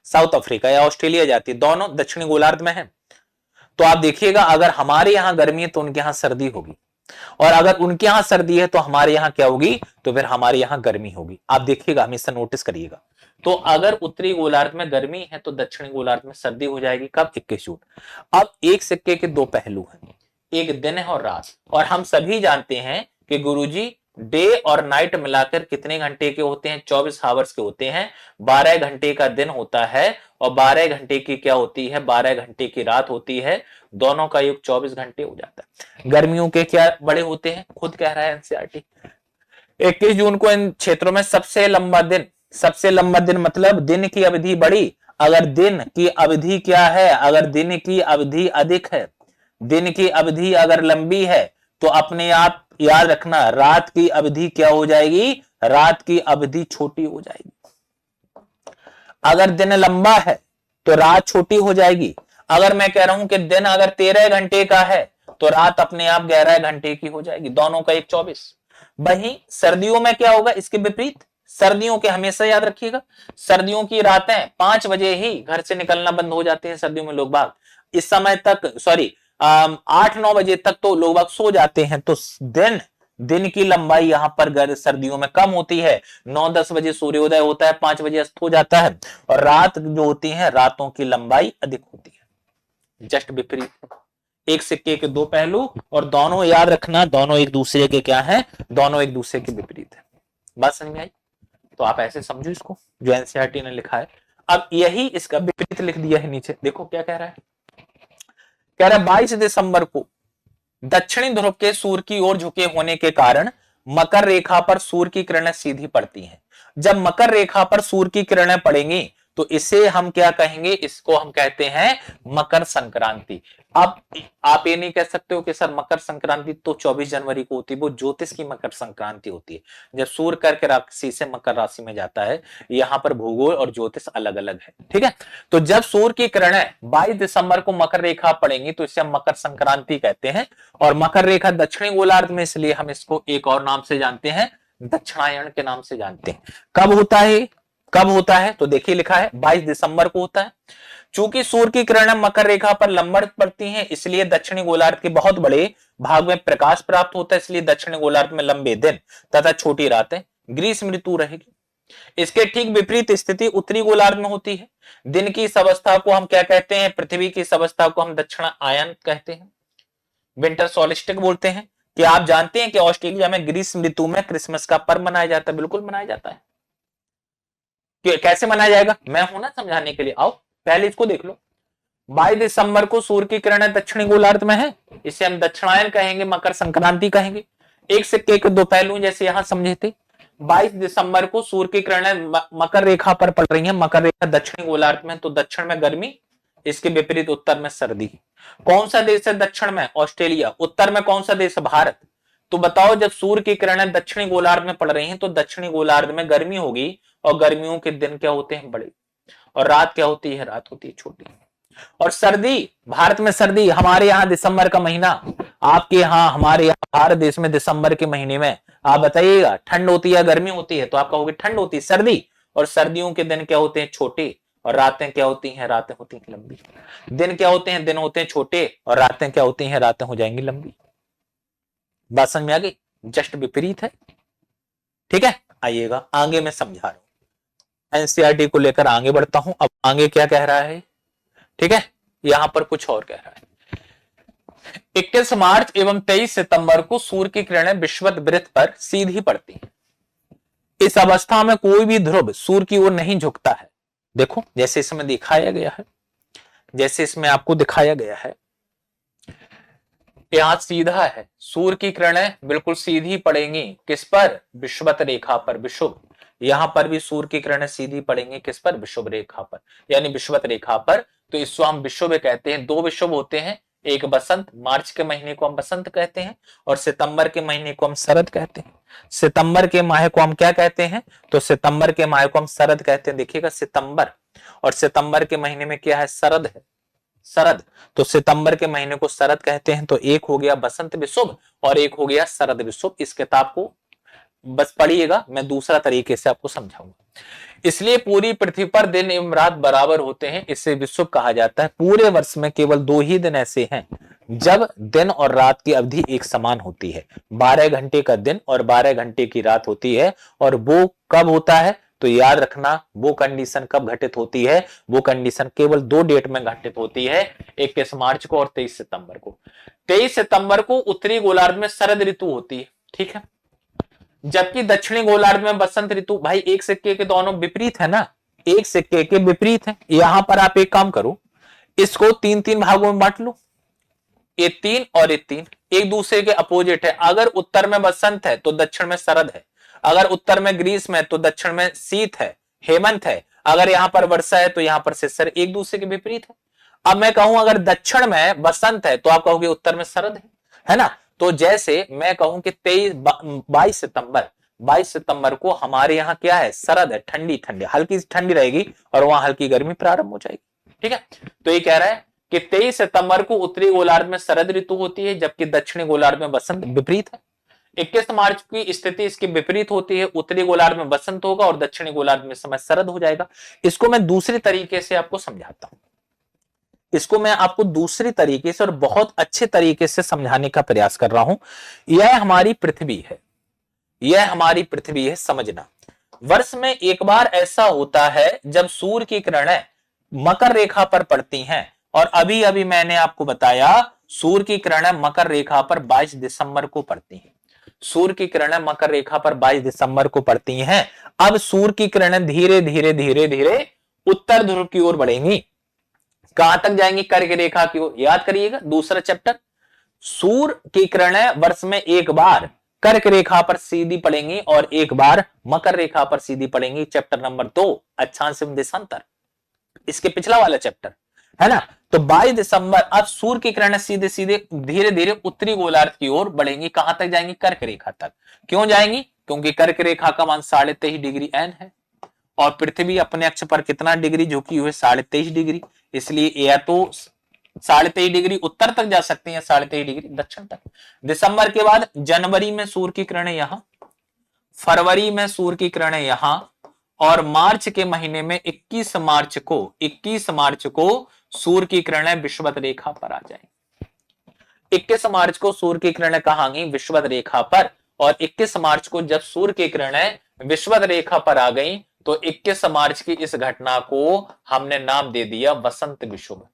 साउथ अफ्रीका या ऑस्ट्रेलिया जाती है, दोनों दक्षिणी गोलार्ध में है, तो आप देखिएगा अगर हमारे यहां गर्मी है तो उनके यहां सर्दी होगी, और अगर उनके यहां सर्दी है तो हमारे यहां क्या होगी? तो फिर हमारे यहां गर्मी होगी। आप देखिएगा, हमेशा नोटिस करिएगा। तो अगर उत्तरी गोलार्ध में गर्मी है तो दक्षिणी गोलार्ध में सर्दी हो जाएगी। कब? 21 जून। अब एक सिक्के के दो पहलू हैं, एक दिन है और रात। और हम सभी जानते हैं कि गुरुजी डे और नाइट मिलाकर कितने घंटे के होते हैं? 24 आवर्स के होते हैं। 12 घंटे का दिन होता है और 12 घंटे की क्या होती है? 12 घंटे की रात होती है। दोनों का योग 24 घंटे हो जाता है। गर्मियों के क्या बड़े होते हैं? खुद कह रहा है एनसीईआरटी। 21 जून को इन क्षेत्रों में सबसे लंबा दिन, सबसे लंबा दिन मतलब दिन की अवधि बड़ी। अगर दिन की अवधि क्या है? अगर दिन की अवधि अधिक है, दिन की अवधि अगर लंबी है तो अपने आप याद रखना, रात की अवधि क्या हो जाएगी? रात की अवधि छोटी हो जाएगी। अगर दिन लंबा है तो रात छोटी हो जाएगी। अगर मैं कह रहा हूं कि दिन अगर 13 घंटे का है तो रात अपने आप 11 घंटे की हो जाएगी। दोनों का एक 24। वहीं सर्दियों में क्या होगा? इसके विपरीत। सर्दियों के हमेशा याद रखिएगा, सर्दियों की रातें 5 बजे ही घर से निकलना बंद हो जाते हैं। सर्दियों में लोग बाग इस समय तक, सॉरी 8-9 बजे तक तो लोग बाग सो जाते हैं। तो दिन की लंबाई यहां पर सर्दियों में कम होती है। 9-10 बजे सूर्योदय होता है, 5 बजे अस्त हो जाता है। और रात जो होती है, रातों की लंबाई अधिक होती है। जस्ट विपरीत, एक सिक्के के दो पहलू, और दोनों याद रखना, दोनों एक दूसरे के क्या है? दोनों एक दूसरे के विपरीत है। बात समझ में आई? तो आप ऐसे समझो इसको, जो एनसीईआरटी ने लिखा है। अब यही इसका विपरीत लिख दिया है नीचे। देखो क्या कह रहा है? कह रहा है 22 दिसंबर को दक्षिणी ध्रुव के सूर्य की ओर झुके होने के कारण मकर रेखा पर सूर्य की किरणें सीधी पड़ती हैं। जब मकर रेखा पर सूर्य की किरणें पड़ेंगी तो इसे हम क्या कहेंगे, इसको हम कहते हैं मकर संक्रांति। अब आप ये नहीं कह सकते हो कि सर मकर संक्रांति तो 24 जनवरी को होती है, वो ज्योतिष की मकर संक्रांति होती है, जब सूर्य कर्क राशि से मकर राशि में जाता है। यहाँ पर भूगोल और ज्योतिष अलग अलग है, ठीक है। तो जब सूर्य की किरणें 22 दिसंबर को मकर रेखा पड़ेंगी तो इसे हम मकर संक्रांति कहते हैं। और मकर रेखा दक्षिणी गोलार्ध में, इसलिए हम इसको एक और नाम से जानते हैं, दक्षिणायन के नाम से जानते हैं। कब होता है, कब होता है, तो देखिए लिखा है 22 दिसंबर को होता है। चूंकि सूर्य की किरणें मकर रेखा पर लंबवत पड़ती हैं, इसलिए दक्षिणी गोलार्ध के बहुत बड़े भाग में प्रकाश प्राप्त होता है, इसलिए दक्षिणी गोलार्ध में लंबे दिन तथा छोटी रातें, ग्रीष्म ऋतु रहेगी। इसके ठीक विपरीत स्थिति उत्तरी गोलार्ध में होती है। दिन की इस अवस्था को हम क्या कहते हैं, पृथ्वी की इस अवस्था को हम दक्षिणायन कहते हैं, विंटर सोलिस्टिक बोलते हैं। कि आप जानते हैं कि ऑस्ट्रेलिया में ग्रीष्म ऋतु में क्रिसमस का पर्व मनाया जाता है? बिल्कुल मनाया जाता है। कैसे मनाया जाएगा, मैं हूं ना समझाने के लिए। आओ पहले इसको देख लो। 22 दिसंबर को सूर्य की किरणें दक्षिणी गोलार्ध में है, इसे हम दक्षिणायन कहेंगे, मकर संक्रांति कहेंगे। एक सिक्के के दो पहलू जैसे यहां समझे थे। 22 दिसंबर को सूर्य की किरणें मकर रेखा पर पड़ रही हैं, मकर रेखा दक्षिणी गोलार्ध में, तो दक्षिण में गर्मी, इसके विपरीत उत्तर में सर्दी। कौन सा देश है दक्षिण में? ऑस्ट्रेलिया। उत्तर में कौन सा देश है? भारत। तो बताओ, जब सूर्य की किरणें दक्षिणी गोलार्ध में पड़ रही हैं तो दक्षिणी गोलार्ध में गर्मी होगी, और गर्मियों के दिन क्या होते हैं? बड़े। और रात क्या होती है? रात होती है छोटी। और सर्दी, भारत में सर्दी, हमारे यहाँ दिसंबर का महीना, आपके यहाँ, हमारे यहाँ भारत देश में दिसंबर के महीने में आप बताइएगा ठंड होती है या गर्मी होती है? तो आप कहोगे ठंड होती है, सर्दी। और सर्दियों के दिन क्या होते हैं? छोटे। और रातें क्या होती हैं? रातें होती हैं लंबी। दिन क्या होते हैं? दिन होते हैं छोटे, और रातें क्या होती हैं? रातें हो जाएंगी लंबी। बात समझ में आ गई? जस्ट विपरीत है, ठीक है। आइएगा आगे मैं समझा रहा हूं, एनसीईआरटी को लेकर आगे बढ़ता हूं। अब आगे क्या कह रहा है, ठीक है, यहां पर कुछ और कह रहा है। 21 मार्च एवं 23 सितंबर को सूर्य की किरणें विषुवत वृत्त पर सीधी पड़ती हैं। इस अवस्था में कोई भी ध्रुव सूर्य की ओर नहीं झुकता है। देखो जैसे इसमें दिखाया गया है, जैसे इसमें आपको दिखाया गया है, यहां सीधा है, सूर्य की किरणें बिल्कुल सीधी पड़ेंगी, किस पर? विषुवत रेखा पर, विषुव। यहां पर भी सूर्य की किरणें सीधी पड़ेंगी, किस पर? विषुव रेखा पर, यानी विषुवत रेखा पर। तो इसको हम विषुव कहते हैं। दो विषुव होते हैं, एक बसंत, मार्च के महीने को हम बसंत कहते हैं, और सितंबर के महीने को हम शरद कहते हैं। सितंबर के माह को हम क्या कहते हैं? तो सितंबर के माह को हम शरद कहते हैं। देखिएगा सितंबर, और सितंबर के महीने में क्या है? शरद है, शरद। तो सितंबर के महीने को शरद कहते हैं। तो एक हो गया बसंत विषुव और एक हो गया शरद विषुव। इस किताब को बस पढ़िएगा, मैं दूसरा तरीके से आपको समझाऊंगा। इसलिए पूरी पृथ्वी पर दिन एवं रात बराबर होते हैं, इसे विषुव कहा जाता है। पूरे वर्ष में केवल 2 ही दिन ऐसे हैं जब दिन और रात की अवधि एक समान होती है। 12 घंटे का दिन और 12 घंटे की रात होती है। और वो कब होता है? तो याद रखना, वो कंडीशन कब घटित होती है? वो कंडीशन केवल 2 डेट में घटित होती है, 21 मार्च को और 23 सितंबर को। 23 सितंबर को उत्तरी गोलार्ध में शरद ऋतु होती है, ठीक है, जबकि दक्षिणी गोलार्ध में बसंत ऋतु। भाई एक सिक्के के दोनों विपरीत है ना, एक सिक्के के विपरीत है। यहां पर आप एक काम करो, इसको 3-3 भागों में बांट लो। ये 3 और ये 3 एक दूसरे के अपोजिट है। अगर उत्तर में बसंत है तो दक्षिण में शरद है, अगर उत्तर में ग्रीष्म है तो दक्षिण में शीत है, हेमंत है, अगर यहां पर वर्षा है तो यहां पर शिशिर, एक दूसरे के विपरीत है। अब मैं कहूं अगर दक्षिण में बसंत है तो आप कहोगे उत्तर में शरद है ना। तो जैसे मैं कहूं कि 22 सितंबर को हमारे यहाँ क्या है? शरद है, ठंडी ठंडी, हल्की ठंडी रहेगी, और वहां हल्की गर्मी प्रारंभ हो जाएगी, ठीक है। तो ये कह रहा है कि 23 सितंबर को उत्तरी गोलार्ध में शरद ऋतु होती है, जबकि दक्षिणी गोलार्ध में बसंत। विपरीत है। 21 मार्च की स्थिति इसकी विपरीत होती है, उत्तरी गोलार्ध में बसंत होगा और दक्षिणी गोलार्ध में समय शरद हो जाएगा। इसको मैं दूसरी तरीके से आपको समझाता हूं, इसको मैं आपको दूसरी तरीके से और बहुत अच्छे तरीके से समझाने का प्रयास कर रहा हूं। यह हमारी पृथ्वी है, यह हमारी पृथ्वी है, समझना। वर्ष में एक बार ऐसा होता है जब सूर्य की किरणें मकर रेखा पर पड़ती हैं, और अभी अभी मैंने आपको बताया सूर्य की किरणें मकर रेखा पर 22 दिसंबर को पड़ती हैं। सूर्य की किरणें मकर रेखा पर 22 दिसंबर को पड़ती हैं। अब सूर्य की किरणें धीरे धीरे धीरे धीरे उत्तर ध्रुव की ओर बढ़ेंगी। कहां तक जाएंगी? कर्क रेखा की ओर। याद करिएगा दूसरा चैप्टर, सूर्य की किरणें वर्ष में एक बार कर्क रेखा पर सीधी पड़ेंगी और एक बार मकर रेखा पर सीधी पड़ेंगी। चैप्टर नंबर 2 अक्षांश एवं देशांतर। इसके पिछला वाला चैप्टर है ना। तो 22 दिसंबर अब सूर्य की किरणें सीधे सीधे धीरे धीरे उत्तरी गोलार्ध की ओर बढ़ेंगी। कहां तक जाएंगी? कर्क रेखा तक। क्यों जाएंगी? क्योंकि कर्क रेखा का मान 23.5 डिग्री एन है और पृथ्वी अपने अक्ष पर कितना डिग्री झुकी हुई है? 23.5 डिग्री। इसलिए या तो 23.5 डिग्री उत्तर तक जा सकते हैं या 23.5 डिग्री दक्षिण तक। दिसंबर के बाद जनवरी में सूर्य की किरणें यहां, फरवरी में सूर्य की किरणें यहां और मार्च के महीने में 21 मार्च को सूर्य की किरणें विषुवत रेखा पर आ जाएंगी। 21 मार्च को सूर्य की किरणें कहां गई? विषुवत रेखा पर। और 21 मार्च को जब सूर्य की किरणें विषुवत रेखा पर आ गई तो 21 मार्च की इस घटना को हमने नाम दे दिया वसंत विषुव।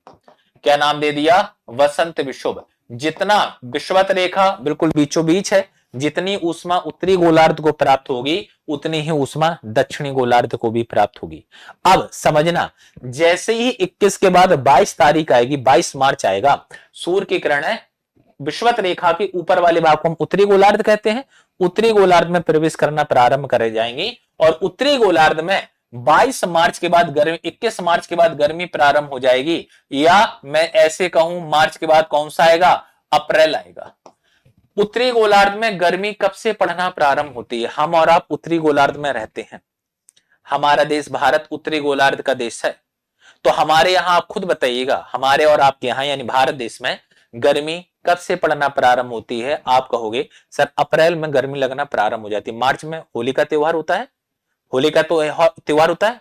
क्या नाम दे दिया? वसंत विषुव। जितना विषुवत रेखा बिल्कुल बीचों बीच है, जितनी ऊष्मा उत्तरी गोलार्ध को प्राप्त होगी उतनी ही ऊष्मा दक्षिणी गोलार्ध को भी प्राप्त होगी। अब समझना, जैसे ही 21 के बाद 22 तारीख आएगी, 22 मार्च आएगा, सूर्य की किरणें विषुवत रेखा के ऊपर वाले भाग को हम उत्तरी गोलार्ध कहते हैं, उत्तरी गोलार्ध में प्रवेश करना प्रारंभ कर जाएंगी और उत्तरी गोलार्ध में 22 मार्च के बाद गर्मी, 21 मार्च के बाद गर्मी प्रारंभ हो जाएगी। या मैं ऐसे कहूं, मार्च के बाद कौन सा आएगा? अप्रैल आएगा। उत्तरी गोलार्ध में गर्मी कब से पड़ना प्रारंभ होती है? हम और आप उत्तरी गोलार्ध में रहते हैं, हमारा देश भारत उत्तरी गोलार्ध का देश है। तो हमारे यहां आप खुद बताइएगा, हमारे और आपके यहां यानी भारत देश में गर्मी कब से पड़ना प्रारंभ होती है? आप कहोगे सर अप्रैल में गर्मी लगना प्रारंभ हो जाती है। मार्च में होली का त्योहार होता है, होली का तो त्योहार होता है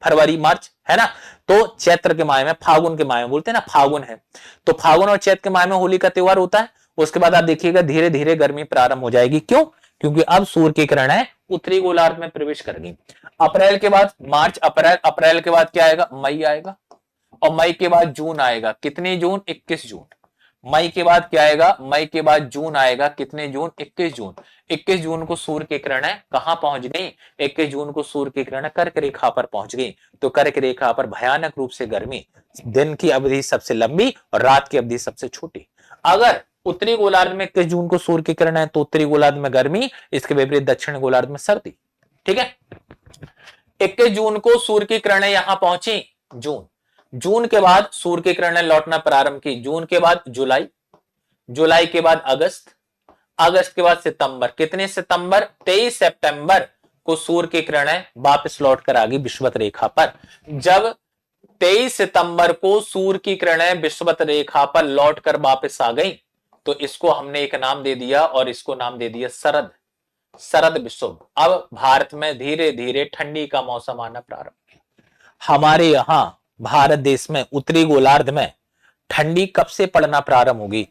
फरवरी मार्च, है ना। तो चैत्र के माह में, फागुन के माह में बोलते हैं ना, फागुन है तो फागुन और चैत्र के माह में होली का त्योहार होता है। उसके बाद आप देखिएगा धीरे धीरे गर्मी प्रारंभ हो जाएगी। क्यों? क्योंकि अब सूर्य की किरणें उत्तरी गोलार्ध में प्रवेश करेंगी। अप्रैल के बाद मार्च, अप्रैल के बाद क्या आएगा? मई आएगा और मई के बाद जून आएगा। कितने जून? 21 जून। मई के बाद क्या आएगा? मई के बाद जून आएगा। कितने जून? 21 जून। 21 जून को सूर्य की किरणें कहां पहुंच गई? 21 जून को सूर्य की किरणें कर्क रेखा पर पहुंच गई। तो कर्क रेखा पर भयानक रूप से गर्मी, दिन की अवधि सबसे लंबी और रात की अवधि सबसे छोटी। अगर उत्तरी गोलार्ध में 21 जून को सूर्य की किरणें तो उत्तरी गोलार्ध में गर्मी, इसके विपरीत दक्षिण गोलार्ध में सर्दी। ठीक है, 21 जून को सूर्य की किरणें यहां पहुंची, जून के बाद सूर्य की किरणें लौटना प्रारंभ की। जून के बाद जुलाई के बाद अगस्त के बाद सितंबर। कितने सितंबर? 23 सितंबर को सूर्य की किरणें वापस लौट कर आ गई विषुवत रेखा पर। जब 23 सितंबर को सूर्य की किरणें विषुवत रेखा पर लौटकर वापस आ गई तो इसको हमने एक नाम दे दिया और इसको नाम दे दिया शरद विषुव। अब भारत में धीरे धीरे ठंडी का मौसम आना प्रारंभ। हमारे यहां भारत देश में उत्तरी गोलार्ध में ठंडी कब से पड़ना प्रारंभ होगी?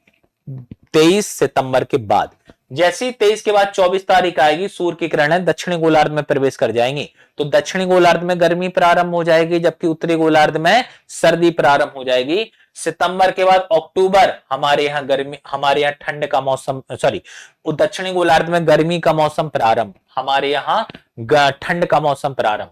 23 सितंबर के बाद। जैसे ही 23 के बाद 24 तारीख आएगी, सूर्य की किरणें दक्षिणी गोलार्ध में प्रवेश कर जाएंगी तो दक्षिणी गोलार्ध में गर्मी प्रारंभ हो जाएगी, जबकि उत्तरी गोलार्ध में सर्दी प्रारंभ हो जाएगी। सितंबर के बाद अक्टूबर हमारे यहाँ गर्मी, हमारे यहाँ ठंड का मौसम, दक्षिणी गोलार्ध में गर्मी का मौसम प्रारंभ, हमारे यहाँ ठंड का मौसम प्रारंभ।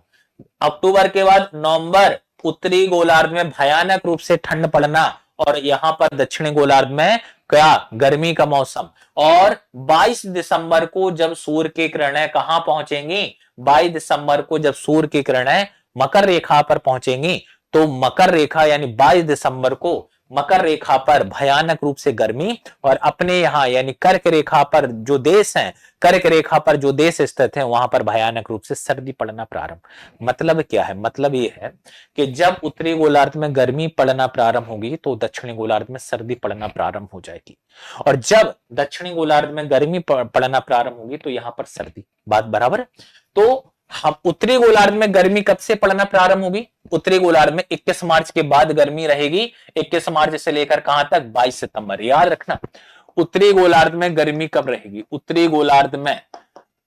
अक्टूबर के बाद नवंबर उत्तरी गोलार्ध में भयानक रूप से ठंड पड़ना और यहां पर दक्षिणी गोलार्ध में क्या? गर्मी का मौसम। और 22 दिसंबर को जब सूर्य की किरणें कहां पहुंचेंगी? 22 दिसंबर को जब सूर्य की किरणें मकर रेखा पर पहुंचेंगी तो मकर रेखा यानी 22 दिसंबर को मकर रेखा पर भयानक रूप से गर्मी और अपने यहां यानी कर्क रेखा पर जो देश हैं, कर्क रेखा पर जो देश स्थित हैं वहां पर भयानक रूप से सर्दी पड़ना प्रारंभ। मतलब क्या है? मतलब ये है कि जब उत्तरी गोलार्ध में गर्मी पड़ना प्रारंभ होगी तो दक्षिणी गोलार्ध में सर्दी पड़ना प्रारंभ हो जाएगी और जब दक्षिणी गोलार्ध में गर्मी पड़ना प्रारंभ होगी तो यहां पर सर्दी। बात बराबर है? तो हम उत्तरी गोलार्ध में गर्मी कब से पड़ना प्रारंभ होगी? उत्तरी गोलार्ध में 21 मार्च के बाद गर्मी रहेगी। 21 मार्च से लेकर कहां तक? 22 सितंबर। याद रखना, उत्तरी गोलार्ध में गर्मी कब रहेगी? उत्तरी गोलार्ध में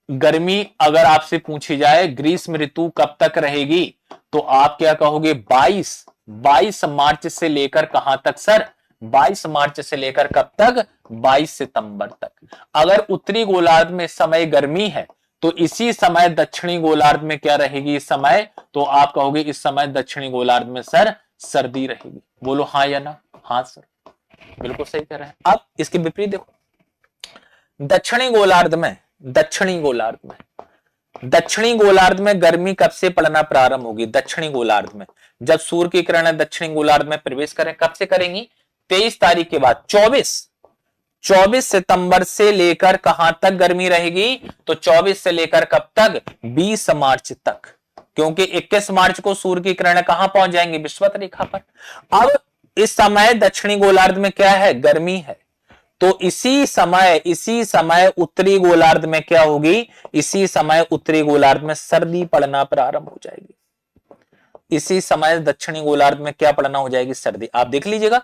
गर्मी अगर आपसे पूछी जाए ग्रीष्म ऋतु कब तक रहेगी तो आप क्या कहोगे? 22 मार्च से लेकर कहां तक सर? 22 मार्च से लेकर कब तक? 22 सितंबर तक। अगर उत्तरी गोलार्ध में इस समय गर्मी है तो इसी समय दक्षिणी गोलार्ध में क्या रहेगी इस समय? तो आप कहोगे इस समय दक्षिणी गोलार्ध में सर सर्दी रहेगी। बोलो हाँ या ना? हाँ सर, बिल्कुल सही कह रहे हैं। अब इसके विपरीत देखो, दक्षिणी गोलार्ध में दक्षिणी गोलार्ध में गर्मी कब से पड़ना प्रारंभ होगी? दक्षिणी गोलार्ध में जब सूर्य की किरणें दक्षिणी गोलार्ध में प्रवेश करें, कब से करेंगी? 23 तारीख के बाद। 24 सितंबर से लेकर कहां तक गर्मी रहेगी? तो 24 से लेकर कब तक? 20 मार्च तक, क्योंकि 21 मार्च को सूर्य की किरणें कहां पहुंच जाएंगी? विषुवत रेखा पर। अब इस समय दक्षिणी गोलार्ध में क्या है? गर्मी है। तो इसी समय उत्तरी गोलार्ध में क्या होगी? इसी समय उत्तरी गोलार्ध में सर्दी पड़ना प्रारंभ हो जाएगी। इसी समय दक्षिणी गोलार्ध में क्या पड़ना हो जाएगी? सर्दी। आप देख लीजिएगा,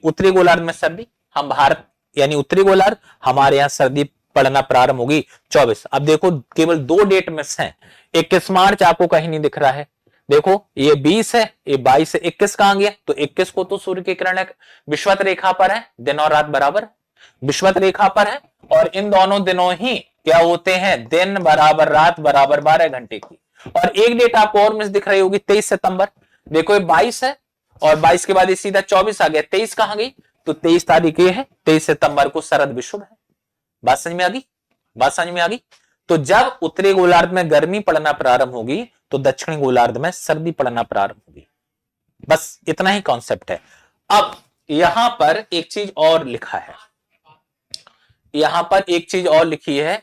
उत्तरी गोलार्ध में सर्दी, हम भारत यानी उत्तरी गोलार्ध, हमारे यहां सर्दी पड़ना प्रारंभ होगी 24। अब देखो केवल 2 डेट मिस हैं। 21 मार्च आपको कहीं नहीं दिख रहा है, देखो ये 20 है, ये 22 है, 21 कहां गया? तो 21 को तो सूर्य की किरणें विषुवत रेखा पर है, दिन और रात बराबर विषुवत रेखा पर है, और इन दोनों दिनों ही क्या होते हैं? दिन बराबर रात बराबर 12 घंटे की। और एक डेट आपको और मिस दिख रही होगी, 23 सितंबर। देखो ये 22 है, और 22 के बाद ये सीधा 24 आ गया, 23 कहां गई? तो 23 तारीख ये है, 23 सितंबर को शरद विषुव है। बात समझ में आ गई? तो जब उत्तरी गोलार्ध में गर्मी पड़ना प्रारंभ होगी तो दक्षिणी गोलार्ध में सर्दी पड़ना प्रारंभ होगी। बस इतना ही कॉन्सेप्ट है। अब यहां पर एक चीज और लिखा है, यहां पर एक चीज और लिखी है,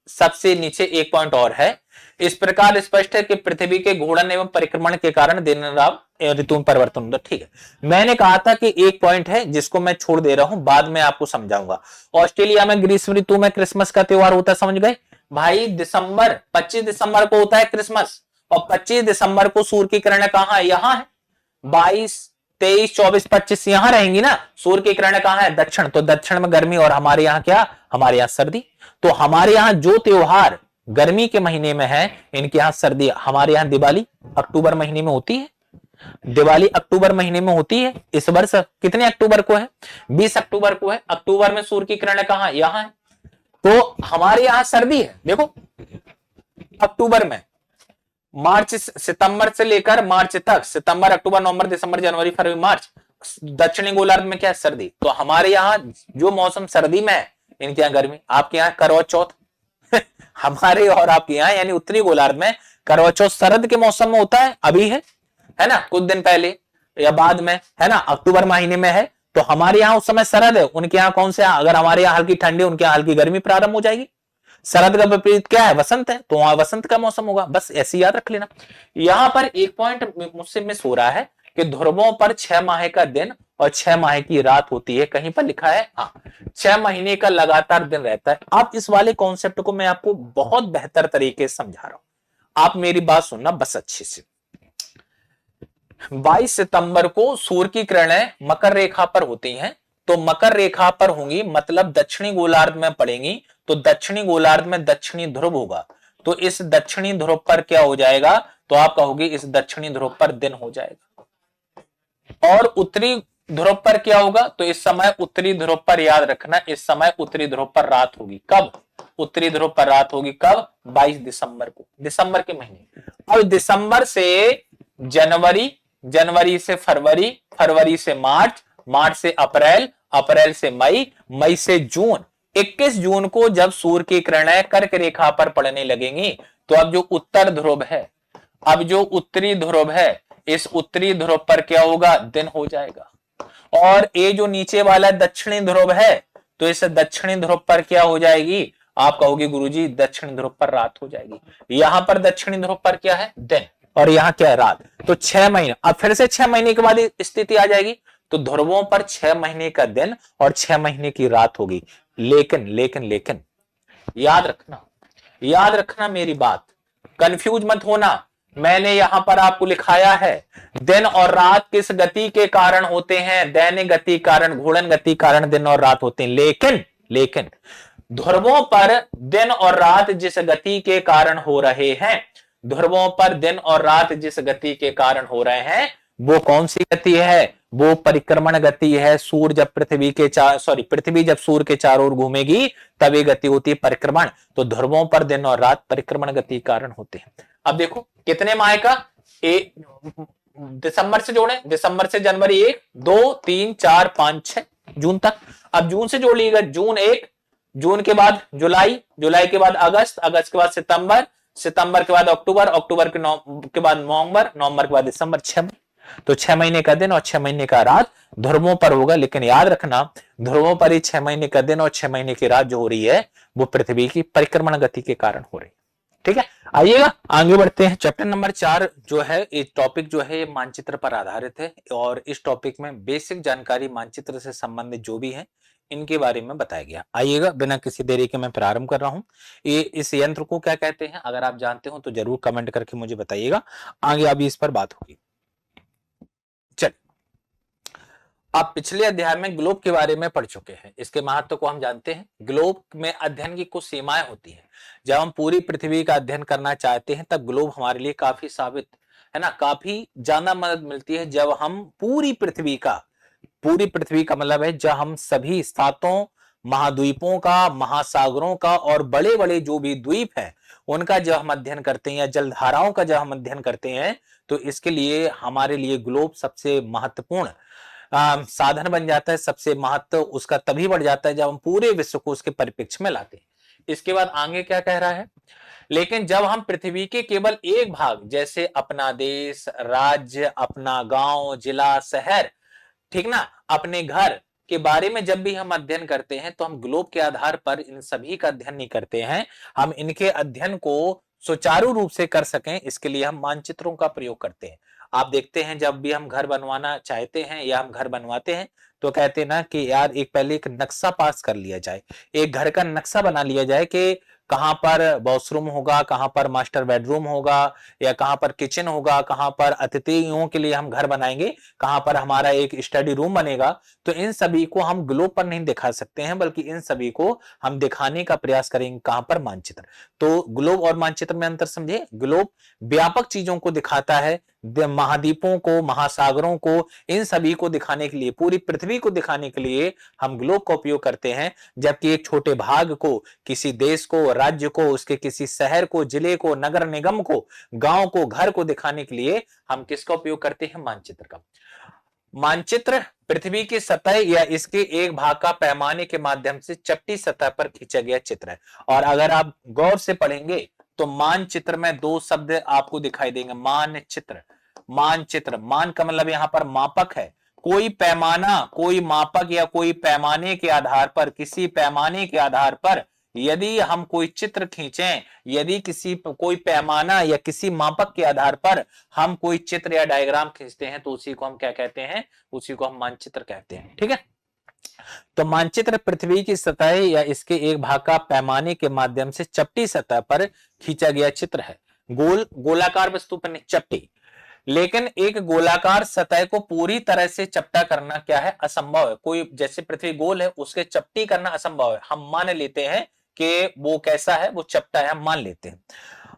सबसे नीचे एक पॉइंट और है। इस प्रकार स्पष्ट है कि पृथ्वी के घूर्णन एवं परिक्रमण के कारण दिन रात ऋतु में परिवर्तन होता है। ठीक है, मैंने कहा था कि एक पॉइंट है जिसको मैं छोड़ दे रहा हूं, बाद में आपको समझाऊंगा। ऑस्ट्रेलिया में ग्रीष्म ऋतु में क्रिसमस का त्योहार होता है, समझ गए भाई? 25 दिसंबर को होता है क्रिसमस, और 25 दिसंबर को सूर्य की किरणें कहां है? यहां है। 22, 23, 24, 25 यहां रहेंगी ना। सूर्य की किरणें कहां है? दक्षिण। तो दक्षिण में गर्मी, और हमारे यहां क्या? हमारे यहां सर्दी। तो हमारे यहां जो त्योहार गर्मी के महीने में है, इनके यहां सर्दी। हमारे यहां दिवाली अक्टूबर महीने में होती है, दिवाली अक्टूबर महीने में होती है। इस वर्ष कितने अक्टूबर को है? 20 अक्टूबर को है। अक्टूबर में सूर्य की किरणें कहां? यहां है। तो हमारे यहां सर्दी है, देखो अक्टूबर में। मार्च सितंबर से लेकर मार्च तक, सितंबर, अक्टूबर, नवंबर, दिसंबर, जनवरी, फरवरी, मार्च, दक्षिणी गोलार्ध में क्या है? सर्दी। तो हमारे यहां जो मौसम सर्दी में है, इनके यहां गर्मी। आपके यहां करवा चौथ हमारे और आपके यहां यानी उत्तरी गोलार्ध में करवा चौथ शरद के मौसम में होता है, अभी है ना, कुछ दिन पहले या बाद में, है ना, अक्टूबर महीने में है। तो हमारे यहां उस समय शरद है, उनके यहां कौन से? अगर हमारे यहां हल्की ठंडी, उनके यहां हल्की गर्मी प्रारंभ हो जाएगी। शरद का विपरीत क्या है? वसंत है, तो वहां वसंत का मौसम होगा। बस ऐसे याद रख लेना। यहां पर एक पॉइंट मुझसे मिस हो रहा है कि ध्रुवों पर 6 माह का दिन और 6 माह की रात होती है। कहीं पर लिखा है, हाँ, 6 महीने का लगातार दिन रहता है। अब इस वाले कॉन्सेप्ट को मैं आपको बहुत बेहतर तरीके से समझा रहा हूं, आप मेरी बात सुनना बस अच्छे से। 22 सितंबर को सूर्य की किरणें मकर रेखा पर होती हैं, तो मकर रेखा पर होंगी मतलब दक्षिणी गोलार्ध में पड़ेंगी। तो दक्षिणी गोलार्ध में दक्षिणी ध्रुव होगा, तो इस दक्षिणी ध्रुव पर क्या हो जाएगा? तो आप कहोगे इस दक्षिणी ध्रुव पर दिन हो जाएगा। और उत्तरी ध्रुव पर क्या होगा? तो इस समय उत्तरी ध्रुव पर, याद रखना, इस समय उत्तरी ध्रुव पर रात होगी। कब? उत्तरी ध्रुव पर रात होगी कब? 22 दिसंबर को, दिसंबर के महीने। अब दिसंबर से जनवरी, जनवरी से फरवरी, फरवरी से मार्च, मार्च से अप्रैल, अप्रैल से मई, मई से जून। 21 जून को जब सूर्य की किरणें कर्क रेखा पर पड़ने लगेंगी, तो अब जो उत्तर ध्रुव है, अब जो उत्तरी ध्रुव है, इस उत्तरी ध्रुव पर क्या होगा? दिन हो जाएगा। और ये जो नीचे वाला दक्षिणी ध्रुव है, तो इस दक्षिणी ध्रुव पर क्या हो जाएगी? आप कहोगे गुरुजी दक्षिणी ध्रुव पर रात हो जाएगी। यहां पर दक्षिणी ध्रुव पर क्या है? दिन, और यहां क्या है? रात। तो 6 महीने, अब फिर से 6 महीने के बाद स्थिति आ जाएगी, तो ध्रुवों पर 6 महीने का दिन और 6 महीने की रात होगी। लेकिन लेकिन लेकिन याद रखना मेरी बात, कंफ्यूज मत होना। मैंने यहां पर आपको लिखाया है दिन और रात किस गति के कारण होते हैं? दैनिक गति कारण, घूर्णन गति कारण दिन और रात होते हैं। लेकिन ध्रुवों पर दिन और रात जिस गति के कारण हो रहे हैं, ध्रुवों पर दिन और रात जिस गति के कारण हो रहे हैं, वो कौन सी गति है? वो परिक्रमण गति है। सूर्य जब पृथ्वी जब सूर्य के चारों ओर घूमेगी तब ये गति होती है परिक्रमण। तो ध्रुवों पर दिन और रात परिक्रमण गति कारण होते हैं। अब देखो कितने माह का? दिसंबर से जोड़े, दिसंबर से जनवरी 1, 2, 3, 4, 5, 6 जून तक। अब जून से जोड़ लीजिएगा, जून 1, जून के बाद जुलाई, जुलाई के बाद अगस्त, अगस्त के बाद सितंबर, सितंबर के बाद अक्टूबर, अक्टूबर के बाद नवंबर, नवंबर के बाद दिसंबर, 6 महीने। तो 6 महीने का दिन और 6 महीने का रात ध्रुवों पर होगा, लेकिन याद रखना ध्रुवों पर ही 6 महीने का दिन और 6 महीने की रात जो हो रही है वो पृथ्वी की परिक्रमण गति के कारण हो रही है। ठीक है, आइएगा आगे बढ़ते हैं। चैप्टर नंबर 4 जो है, ये टॉपिक जो है मानचित्र पर आधारित है और इस टॉपिक में बेसिक जानकारी मानचित्र से संबंधित जो भी है इनके बारे में बताया गया। आइएगा बिना किसी देरी के मैं प्रारंभ कर रहा हूं। ये इस यंत्र को क्या कहते हैं, अगर आप जानते हो तो जरूर कमेंट करके मुझे बताइएगा, आगे अभी इस पर बात होगी। चलिए, आप पिछले अध्याय में ग्लोब के बारे में पढ़ चुके हैं, इसके महत्व को हम जानते हैं। ग्लोब में अध्ययन की कुछ सीमाएं होती हैं। जब हम पूरी पृथ्वी का अध्ययन करना चाहते हैं तब ग्लोब हमारे लिए काफी साबित है ना, काफी ज्यादा मदद मिलती है। जब हम पूरी पृथ्वी का मतलब है जब हम सभी सातों महाद्वीपों का, महासागरों का और बड़े बड़े जो भी द्वीप हैं उनका जब हम अध्ययन करते हैं या जलधाराओं का जब हम अध्ययन करते हैं तो इसके लिए हमारे लिए ग्लोब सबसे महत्वपूर्ण साधन बन जाता है। सबसे महत्व उसका तभी बढ़ जाता है जब हम पूरे विश्व को उसके परिप्रेक्ष्य में लाते हैं। इसके बाद आगे क्या कह रहा है, लेकिन जब हम पृथ्वी के केवल एक भाग जैसे अपना देश, राज्य, अपना गांव, जिला, शहर, ठीक ना, अपने घर के बारे में जब भी हम अध्ययन करते हैं तो हम ग्लोब के आधार पर इन सभी का अध्ययन नहीं करते हैं। हम इनके अध्ययन को सुचारू रूप से कर सकें इसके लिए हम मानचित्रों का प्रयोग करते हैं। आप देखते हैं जब भी हम घर बनवाना चाहते हैं या हम घर बनवाते हैं तो कहते हैं ना कि यार एक पहले एक नक्शा पास कर लिया जाए, एक घर का नक्शा बना लिया जाए कि कहां पर वॉशरूम होगा, कहां पर मास्टर बेडरूम होगा या कहां पर किचन होगा, कहां पर अतिथियों के लिए हम घर बनाएंगे, कहां पर हमारा एक स्टडी रूम बनेगा। तो इन सभी को हम ग्लोब पर नहीं दिखा सकते हैं बल्कि इन सभी को हम दिखाने का प्रयास करेंगे कहां पर, मानचित्र। तो ग्लोब और मानचित्र में अंतर समझे। ग्लोब व्यापक चीजों को दिखाता है, महाद्वीपों को, महासागरों को, इन सभी को दिखाने के लिए, पूरी पृथ्वी को दिखाने के लिए हम ग्लोब का उपयोग करते हैं। जबकि एक छोटे भाग को, किसी देश को, राज्य को, उसके किसी शहर को, जिले को, नगर निगम को, गांव को, घर को दिखाने के लिए हम किसका उपयोग करते हैं, मानचित्र का। मानचित्र पृथ्वी की सतह या इसके एक भाग का पैमाने के माध्यम से चपटी सतह पर खींचा गया चित्र है। और अगर आप गौर से पढ़ेंगे तो मानचित्र में दो शब्द आपको दिखाई देंगे, मानचित्र, मानचित्र। मान का मतलब यहां पर मापक है, कोई पैमाना, कोई मापक या कोई पैमाने के आधार पर, किसी पैमाने के आधार पर यदि हम कोई चित्र खींचें, यदि किसी कोई पैमाना या किसी मापक के आधार पर हम कोई चित्र या डायग्राम खींचते हैं तो उसी को हम क्या कहते हैं, उसी को हम मानचित्र कहते हैं। ठीक है, तो मानचित्र पृथ्वी की सतह या इसके एक भाग का पैमाने के माध्यम से चपटी सतह पर खींचा गया चित्र है। गोलाकार वस्तु पर चपटी, लेकिन एक गोलाकार सतह को पूरी तरह से चपटा करना क्या है, असंभव है। कोई जैसे पृथ्वी गोल है उसके चपटी करना असंभव है। हम मान लेते हैं कि वो कैसा है, वो चपटा है, हम मान लेते हैं।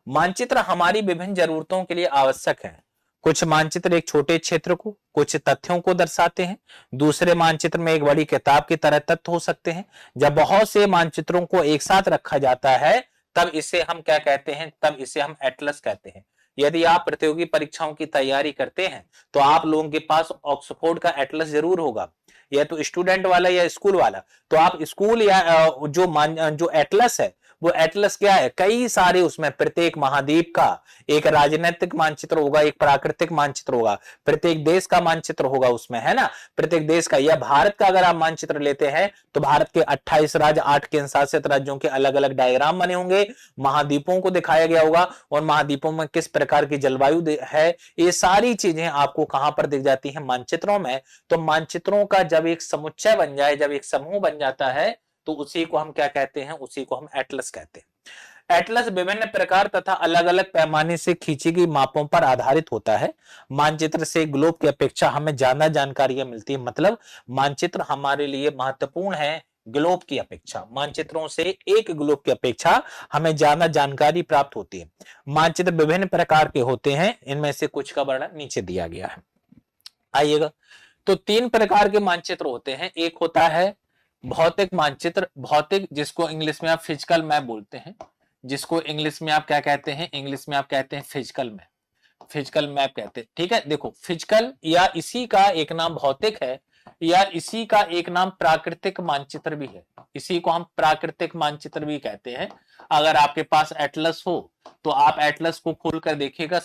मानचित्र हमारी विभिन्न जरूरतों के लिए आवश्यक है। कुछ मानचित्र एक छोटे क्षेत्र को, कुछ तथ्यों को दर्शाते हैं। दूसरे मानचित्र में एक बड़ी किताब की तरह तथ्य हो सकते हैं। जब बहुत से मानचित्रों को एक साथ रखा जाता है तब इसे हम क्या कहते हैं, तब इसे हम एटलस कहते हैं। यदि आप प्रतियोगी परीक्षाओं की तैयारी करते हैं तो आप लोगों के पास ऑक्सफोर्ड का एटलस जरूर होगा, या तो स्टूडेंट वाला या स्कूल वाला। तो आप स्कूल या जो एटलस है वो एटलस क्या है, कई सारे उसमें प्रत्येक महाद्वीप का एक राजनीतिक मानचित्र होगा, एक प्राकृतिक मानचित्र होगा, प्रत्येक देश का मानचित्र होगा उसमें, है ना, प्रत्येक देश का। या भारत का अगर आप मानचित्र लेते हैं तो भारत के 28 राज्य, 8 केंद्र शासित राज्यों के अलग अलग डायग्राम बने होंगे, महाद्वीपों को दिखाया गया होगा और महाद्वीपों में किस प्रकार की जलवायु है, ये सारी चीजें आपको कहां पर दिख जाती है, मानचित्रों में। तो मानचित्रों का जब एक समुच्चय बन जाए, जब एक समूह बन जाता है तो उसी को हम क्या कहते हैं, उसी को हम एटलस कहते हैं। एटलस विभिन्न प्रकार तथा अलग अलग पैमाने से खींची गई मापों पर आधारित होता है। मानचित्र से ग्लोब की अपेक्षा हमें ज्यादा जानकारियां मिलती है, मतलब मानचित्र हमारे लिए महत्वपूर्ण है ग्लोब की अपेक्षा। मानचित्रों से एक ग्लोब की अपेक्षा हमें ज्यादा जानकारी प्राप्त होती है। मानचित्र विभिन्न प्रकार के होते हैं, इनमें से कुछ का वर्णन नीचे दिया गया है। आइएगा, तो 3 प्रकार के मानचित्र होते हैं। एक होता है भौतिक मानचित्र, भौतिक जिसको इंग्लिश में आप फिजिकल मैप बोलते हैं, जिसको इंग्लिश में आप क्या कहते हैं, इंग्लिश में आप कहते हैं फिजिकल मैप, फिजिकल मैप कहते हैं। ठीक है, देखो फिजिकल या इसी का एक नाम भौतिक है, या इसी का एक नाम प्राकृतिक मानचित्र भी है। इसी को हम प्राकृतिक मानचित्र भी कहते हैं। अगर आपके पास एटलस हो तो आप एटलस को खोलकर देखिएगा,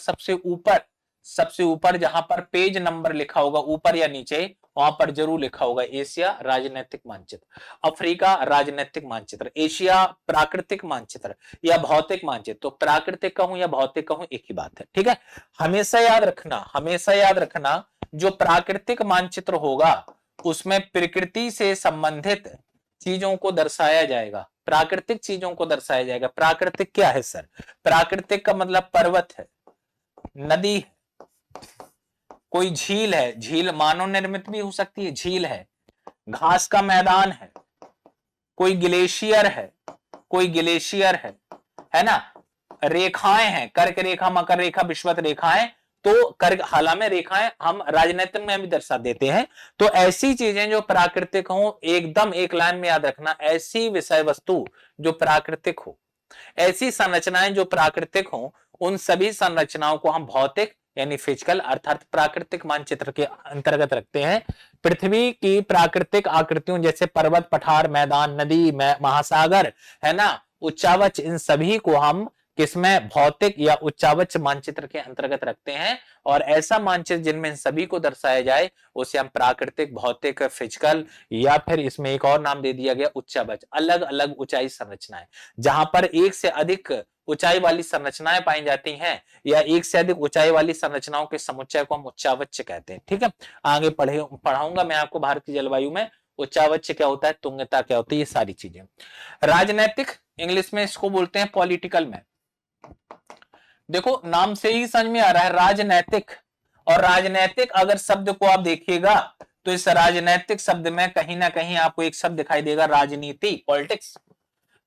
सबसे ऊपर जहां पर पेज नंबर लिखा होगा ऊपर या नीचे, वहां पर जरूर लिखा होगा एशिया राजनीतिक मानचित्र, अफ्रीका राजनीतिक मानचित्र, एशिया प्राकृतिक मानचित्र या भौतिक मानचित्र। तो प्राकृतिक कहूं या भौतिक कहूं एक ही बात है, ठीक है। हमेशा याद रखना जो प्राकृतिक मानचित्र होगा उसमें प्रकृति से संबंधित चीजों को दर्शाया जाएगा, प्राकृतिक चीजों को दर्शाया जाएगा। प्राकृतिक क्या है सर? प्राकृतिक का मतलब पर्वत है, नदी है, कोई झील है, झील मानव निर्मित भी हो सकती है, झील है, घास का मैदान है, कोई ग्लेशियर है ना, रेखाएं हैं, कर्क रेखा, मकर रेखा, विषुवत रेखाएं। तो कर्क हालांकि रेखाएं हम राजनीतिक में भी दर्शा देते हैं। तो ऐसी चीजें जो प्राकृतिक हो, एकदम एक लाइन में याद रखना, ऐसी विषय वस्तु जो प्राकृतिक हो, ऐसी संरचनाएं जो प्राकृतिक हो, उन सभी संरचनाओं को हम भौतिक यानी फिजिकल अर्थात प्राकृतिक मानचित्र के अंतर्गत रखते हैं। पृथ्वी की प्राकृतिक आकृतियों जैसे पर्वत, पठार, मैदान, नदी, महासागर, है ना, उच्चावच, इन सभी को हम किसमें? भौतिक या उच्चावच मानचित्र के अंतर्गत रखते हैं। और ऐसा मानचित्र जिनमें सभी को दर्शाया जाए उसे हम प्राकृतिक, भौतिक, फिजिकल या फिर इसमें एक और नाम दे दिया गया उच्चावच। अलग अलग ऊंचाई संरचनाएं, जहां पर एक से अधिक ऊंचाई वाली संरचनाएं पाई जाती हैं या एक से अधिक ऊंचाई वाली संरचनाओं के समुच्चय को हम उच्चावच कहते हैं, ठीक है। आगे पढ़ाऊंगा मैं आपको भारत की जलवायु में उच्चावच क्या होता है, तुंगता क्या होती है, ये सारी चीजें। राजनैतिक इंग्लिश में इसको बोलते हैं पॉलिटिकल में। देखो नाम से ही समझ में आ रहा है राजनैतिक, और राजनैतिक अगर शब्द को आप देखिएगा तो इस राजनैतिक शब्द में कहीं ना कहीं आपको एक शब्द दिखाई देगा, राजनीति, पॉलिटिक्स।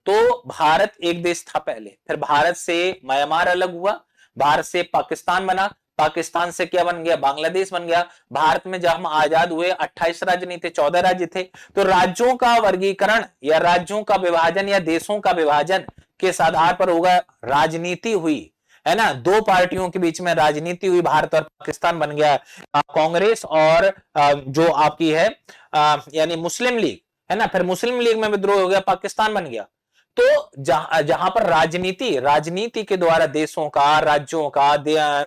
तो भारत एक देश था पहले, फिर भारत से म्यांमार अलग हुआ, भारत से पाकिस्तान बना, पाकिस्तान से क्या बन गया? बांग्लादेश बन गया। भारत में जब हम आजाद हुए 28 राज्य नहीं थे, 14 राज्य थे। तो राज्यों का वर्गीकरण या राज्यों का विभाजन या देशों का विभाजन किस आधार पर होगा? राजनीति हुई, है ना, दो पार्टियों के बीच में राजनीति हुई, भारत और पाकिस्तान बन गया। कांग्रेस और जो आपकी है यानी मुस्लिम लीग, है ना, फिर मुस्लिम लीग में विद्रोह हो गया, पाकिस्तान बन गया। तो जहां पर राजनीति के द्वारा देशों का, राज्यों का,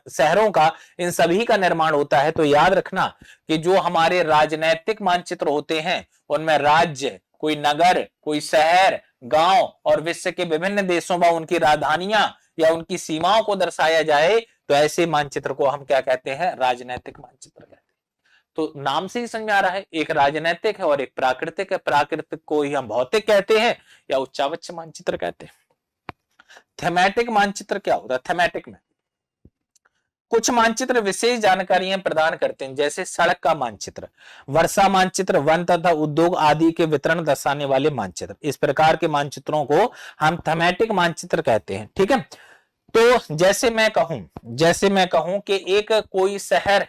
शहरों का, इन सभी का निर्माण होता है। तो याद रखना कि जो हमारे राजनैतिक मानचित्र होते हैं उनमें राज्य, कोई नगर, कोई शहर, गांव और विश्व के विभिन्न देशों में उनकी राजधानियां या उनकी सीमाओं को दर्शाया जाए तो ऐसे मानचित्र को हम क्या कहते हैं? राजनैतिक मानचित्र कहते हैं। तो नाम से ही समझ में आ रहा है, एक राजनैतिक है और एक प्राकृतिक है। प्राकृतिक को ही हम भौतिक कहते हैं या उच्चावच मानचित्र कहते हैं। थेमैटिक मानचित्र क्या होता है? थेमैटिक में कुछ मानचित्र विशेष जानकारियां प्रदान करते हैं, जैसे सड़क का मानचित्र, वर्षा मानचित्र, वन तथा उद्योग आदि के वितरण दर्शाने वाले मानचित्र। इस प्रकार के मानचित्रों को हम थेमैटिक मानचित्र कहते हैं, ठीक है। तो जैसे मैं कहूं कि एक कोई शहर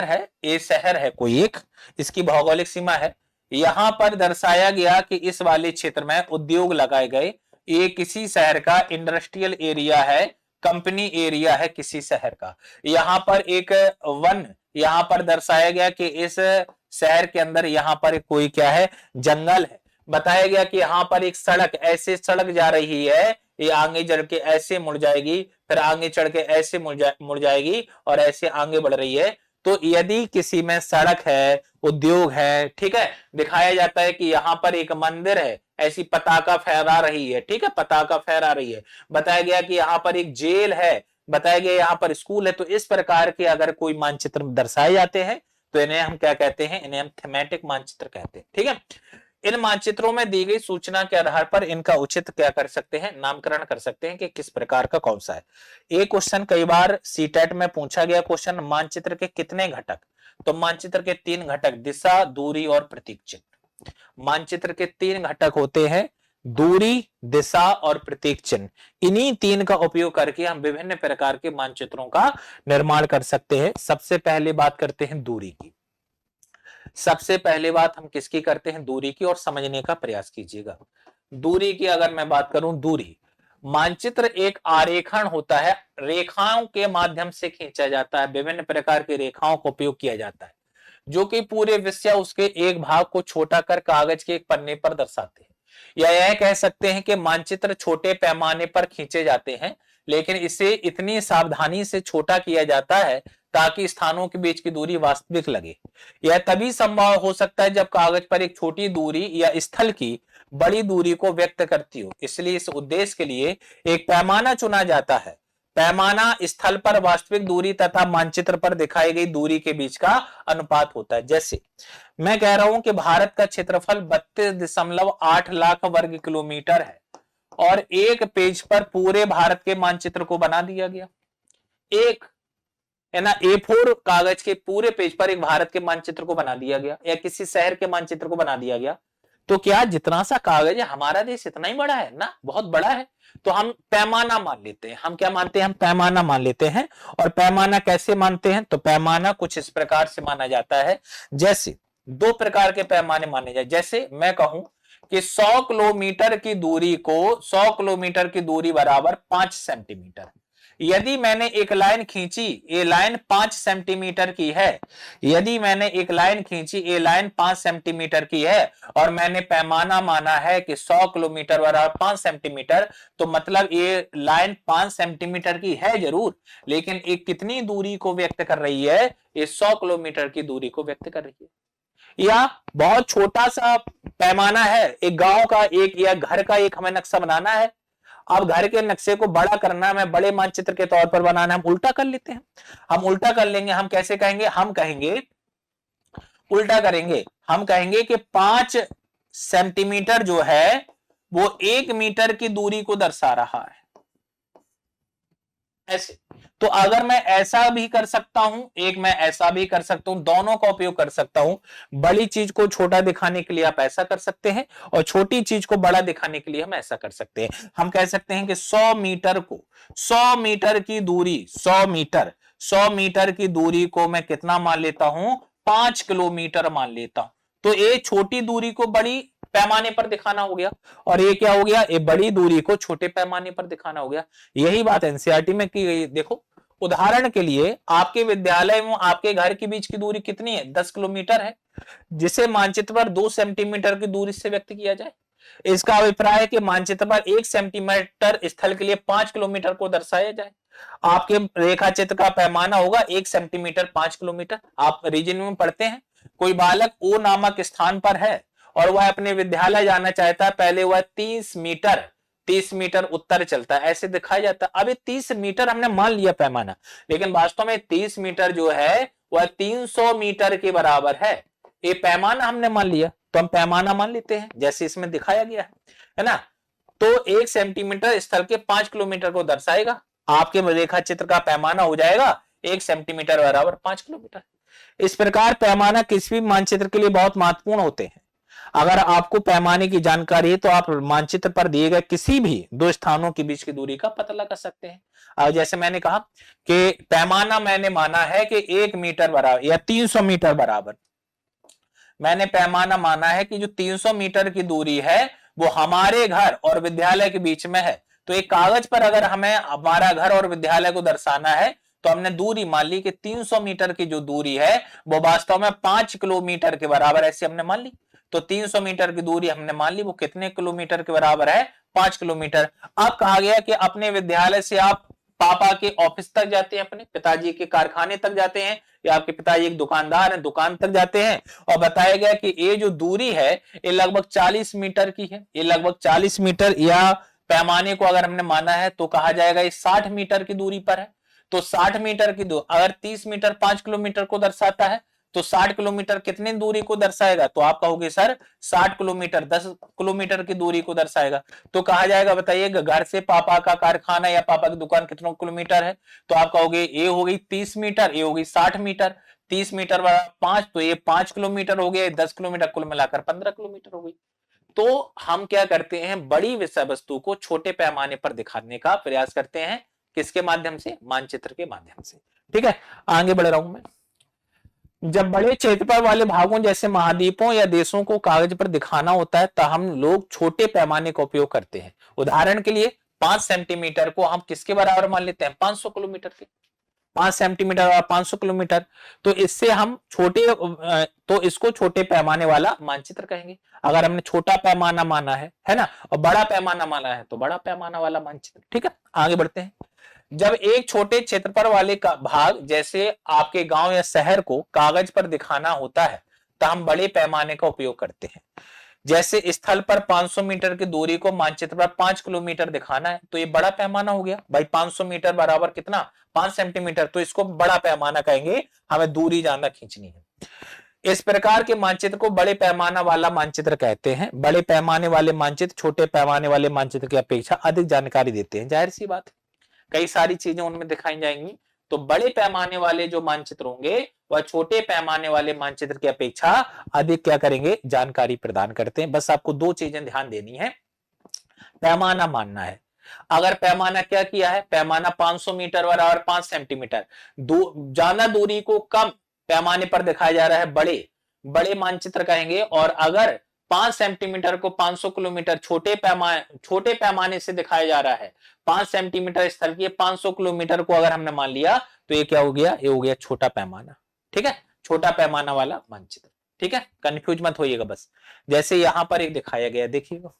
है, ये शहर है कोई एक, इसकी भौगोलिक सीमा है, यहां पर दर्शाया गया कि इस वाले क्षेत्र में उद्योग लगाए गए। ये किसी शहर का इंडस्ट्रियल एरिया है, कंपनी एरिया है किसी शहर का। यहां पर एक वन यहां पर दर्शाया गया कि इस शहर के अंदर यहां पर कोई क्या है? जंगल है। बताया गया कि यहां पर एक सड़क, ऐसे सड़क जा रही है, ये आगे चढ़ के ऐसे मुड़ जाएगी, फिर आगे चढ़ के ऐसे मुड़ जाएगी और ऐसे आगे बढ़ रही है। तो यदि किसी में सड़क है, उद्योग है, ठीक है, दिखाया जाता है कि यहां पर एक मंदिर है, ऐसी पताका फहरा रही है, ठीक है, पताका फहरा रही है। बताया गया कि यहां पर एक जेल है, बताया गया यहां पर स्कूल है। तो इस प्रकार के अगर कोई मानचित्र दर्शाए जाते हैं तो इन्हें हम क्या कहते हैं? इन्हें हम थीमेटिक मानचित्र कहते हैं, ठीक है। इन मानचित्रों में दी गई सूचना के आधार पर इनका उचित क्या कर सकते हैं? नामकरण कर सकते हैं कि किस प्रकार का कौन सा है। एक क्वेश्चन कई बार सीटेट में पूछा गया क्वेश्चन, मानचित्र के कितने घटक? तो मानचित्र के 3 घटक, दिशा, दूरी और प्रतीक चिन्ह। मानचित्र के 3 घटक होते हैं, दूरी, दिशा और प्रतीक चिन्ह। इन्हीं 3 का उपयोग करके हम विभिन्न प्रकार के मानचित्रों का निर्माण कर सकते हैं। सबसे पहले बात करते हैं दूरी की। सबसे पहले बात हम किसकी करते हैं? दूरी की, और समझने का प्रयास कीजिएगा। दूरी की अगर मैं बात करूं, दूरी मानचित्र एक आरेखण होता है, रेखाओं के माध्यम से खींचा जाता है, विभिन्न प्रकार की रेखाओं का उपयोग किया जाता है। जो कि पूरे विश्व या उसके एक भाग को छोटा कर कागज के एक पन्ने पर दर्शाते हैं। या यह कह सकते हैं कि मानचित्र छोटे पैमाने पर खींचे जाते हैं, लेकिन इसे इतनी सावधानी से छोटा किया जाता है ताकि स्थानों के बीच की दूरी वास्तविक लगे। यह तभी संभव हो सकता है जब कागज पर एक छोटी दूरी या स्थल की बड़ी दूरी को व्यक्त करती हो। इसलिए इस उद्देश्य के लिए एक पैमाना चुना जाता है। पैमाना स्थल पर वास्तविक दूरी तथा मानचित्र पर दिखाई गई दूरी के बीच का अनुपात होता है। जैसे मैं कह रहा हूं कि भारत का क्षेत्रफल 32.8 लाख वर्ग किलोमीटर है और एक पेज पर पूरे भारत के मानचित्र को बना दिया गया। एक है ना, A4 कागज के पूरे पेज पर एक भारत के मानचित्र को बना दिया गया या किसी शहर के मानचित्र को बना दिया गया। तो क्या जितना सा कागज है, हमारा देश इतना ही बड़ा है ना, बहुत बड़ा है। तो हम पैमाना मान लेते हैं। हम क्या मानते हैं? हम पैमाना मान लेते हैं। और पैमाना कैसे मानते हैं? तो पैमाना कुछ इस प्रकार से माना जाता है। जैसे दो प्रकार के पैमाने माने जाए। जैसे मैं कहूं कि 100 किलोमीटर की दूरी को 100 किलोमीटर की दूरी बराबर 5 सेंटीमीटर। यदि मैंने एक लाइन खींची, ये लाइन 5 सेंटीमीटर की है। यदि मैंने एक लाइन खींची, ये लाइन 5 सेंटीमीटर की है और मैंने पैमाना माना है कि 100 किलोमीटर बराबर 5 सेंटीमीटर, तो मतलब ये लाइन 5 सेंटीमीटर की है जरूर, लेकिन ये कितनी दूरी को व्यक्त कर रही है? ये 100 किलोमीटर की दूरी को व्यक्त कर रही है। या बहुत छोटा सा पैमाना है, एक गांव का एक या घर का एक हमें नक्शा बनाना है। अब घर के नक्शे को बड़ा करना है, बड़े मानचित्र के तौर पर बनाना है, हम उल्टा कर लेते हैं। हम उल्टा कर लेंगे। हम कैसे कहेंगे? हम कहेंगे, उल्टा करेंगे। हम कहेंगे कि 5 सेंटीमीटर जो है वो 1 मीटर की दूरी को दर्शा रहा है, ऐसे। तो अगर मैं ऐसा भी कर सकता हूं, एक मैं ऐसा भी कर सकता हूं, दोनों का उपयोग कर सकता हूं। बड़ी चीज को छोटा दिखाने के लिए आप ऐसा कर सकते हैं और छोटी चीज को बड़ा दिखाने के लिए हम ऐसा कर सकते हैं। हम कह सकते हैं कि 100 मीटर को 100 मीटर की दूरी 100 मीटर की दूरी को मैं कितना मान लेता हूं? 5 किलोमीटर मान लेता हूं। तो ये छोटी दूरी को बड़ी पैमाने पर दिखाना हो गया और ये क्या हो गया? ये बड़ी दूरी को छोटे पैमाने पर दिखाना हो गया। यही बात एनसीईआरटी में की गई। देखो, उदाहरण के लिए आपके विद्यालय में आपके घर के बीच की दूरी कितनी है? 10 किलोमीटर है, जिसे मानचित्र पर 2 सेंटीमीटर की दूरी से व्यक्त किया जाए। इसका अभिप्राय है कि मानचित्र पर 1 सेंटीमीटर स्थल के लिए 5 किलोमीटर को दर्शाया जाए। आपके रेखा चित्र का पैमाना होगा 1 सेंटीमीटर 5 किलोमीटर। आप रीजनिंग में पढ़ते हैं, कोई बालक ओ नामक स्थान पर है और वह अपने विद्यालय जाना चाहता है। पहले वह 30 मीटर उत्तर चलता है, ऐसे दिखाया जाता है। अब ये 30 मीटर हमने मान लिया पैमाना, लेकिन वास्तव में 30 मीटर जो है वह 300 मीटर के बराबर है। ये पैमाना हमने मान लिया, तो हम पैमाना मान लेते हैं जैसे इसमें दिखाया गया है ना। तो 1 सेंटीमीटर स्थल के 5 किलोमीटर को दर्शाएगा। आपके रेखा चित्र का पैमाना हो जाएगा 1 सेंटीमीटर बराबर 5 किलोमीटर। इस प्रकार पैमाना किसी भी मानचित्र के लिए बहुत महत्वपूर्ण होते हैं। अगर आपको पैमाने की जानकारी है तो आप मानचित्र पर दिए गए किसी भी दो स्थानों के बीच की दूरी का पता लगा सकते हैं। जैसे मैंने कहा कि पैमाना मैंने माना है कि 1 मीटर बराबर या 300 मीटर बराबर। मैंने पैमाना माना है कि जो 300 मीटर की दूरी है वो हमारे घर और विद्यालय के बीच में है। तो एक कागज पर अगर हमें हमारा घर और विद्यालय को दर्शाना है तो हमने दूरी मान ली कि 300 मीटर की जो दूरी है वो वास्तव में 5 किलोमीटर के बराबर, ऐसे हमने मान ली। तो 300 मीटर की दूरी हमने मान ली, वो कितने किलोमीटर के बराबर है? 5 किलोमीटर। अब कहा गया कि अपने विद्यालय से आप पापा के ऑफिस तक जाते हैं, अपने पिताजी के कारखाने तक जाते हैं, या आपके पिताजी एक दुकानदार हैं, दुकान तक जाते हैं, और बताया गया कि ये जो दूरी है ये लगभग 40 मीटर की है। ये लगभग 40 मीटर, या पैमाने को अगर हमने माना है तो कहा जाएगा ये 60 मीटर की दूरी पर है। तो 60 मीटर की दूरी, अगर 30 मीटर 5 किलोमीटर को दर्शाता है तो 60 किलोमीटर कितनी दूरी को दर्शाएगा? तो आप कहोगे सर 60 किलोमीटर 10 किलोमीटर की दूरी को दर्शाएगा। तो कहा जाएगा, बताइएगा घर से पापा का कारखाना या पापा की दुकान कितने किलोमीटर है? तो आप कहोगे ये हो गई 30 मीटर, ये हो गई 60 मीटर। 30 मीटर बराबर 5, तो ये 5 किलोमीटर हो गया, 10 किलोमीटर, कुल मिलाकर 15 किलोमीटर हो गई। तो हम क्या करते हैं? बड़ी विषय वस्तु को छोटे पैमाने पर दिखाने का प्रयास करते हैं। किसके माध्यम से? मानचित्र के माध्यम से। ठीक है, आगे बढ़ रहा हूं मैं। जब बड़े क्षेत्रफल वाले भागों जैसे महाद्वीपों या देशों को कागज पर दिखाना होता है तो हम लोग छोटे पैमाने का उपयोग करते हैं। उदाहरण के लिए 5 सेंटीमीटर को हम किसके बराबर मान लेते हैं? 500 किलोमीटर के। 5 सेंटीमीटर और 500 किलोमीटर। तो इससे हम तो इसको छोटे पैमाने वाला मानचित्र कहेंगे। अगर हमने छोटा पैमाना माना है ना, और बड़ा पैमाना माना है तो बड़ा पैमाना वाला मानचित्र। ठीक है, आगे बढ़ते हैं। जब एक छोटे क्षेत्रफल वाले का भाग जैसे आपके गांव या शहर को कागज पर दिखाना होता है तो हम बड़े पैमाने का उपयोग करते हैं। जैसे स्थल पर 500 मीटर की दूरी को मानचित्र पर 5 किलोमीटर दिखाना है तो ये बड़ा पैमाना हो गया भाई। 500 मीटर बराबर कितना, 5 सेंटीमीटर, तो इसको बड़ा पैमाना कहेंगे, हमें दूरी ज्यादा खींचनी है। इस प्रकार के मानचित्र को बड़े पैमाना वाला मानचित्र कहते हैं। बड़े पैमाने वाले मानचित्र छोटे पैमाने वाले मानचित्र की अपेक्षा अधिक जानकारी देते हैं। जाहिर सी बात है, कई सारी चीजें उनमें दिखाई जाएंगी। तो बड़े पैमाने वाले जो मानचित्र होंगे वह छोटे पैमाने वाले मानचित्र की अपेक्षा अधिक क्या करेंगे, जानकारी प्रदान करते हैं। बस आपको दो चीजें ध्यान देनी है, पैमाना मानना है। अगर पैमाना क्या किया है, पैमाना 500 मीटर बराबर 5 सेंटीमीटर, ज्यादा दूरी को कम पैमाने पर दिखाया जा रहा है, बड़े मानचित्र कहेंगे। और अगर 5 सेंटीमीटर को 500 किलोमीटर छोटे पैमाने से दिखाया जा रहा है, 5 सेंटीमीटर स्थल की 500 किलोमीटर को अगर हमने मान लिया तो ये क्या हो गया, ये हो गया छोटा पैमाना। ठीक है, छोटा पैमाना वाला मानचित्र। ठीक है, कंफ्यूज मत होइएगा। बस जैसे यहां पर एक दिखाया गया, देखिएगा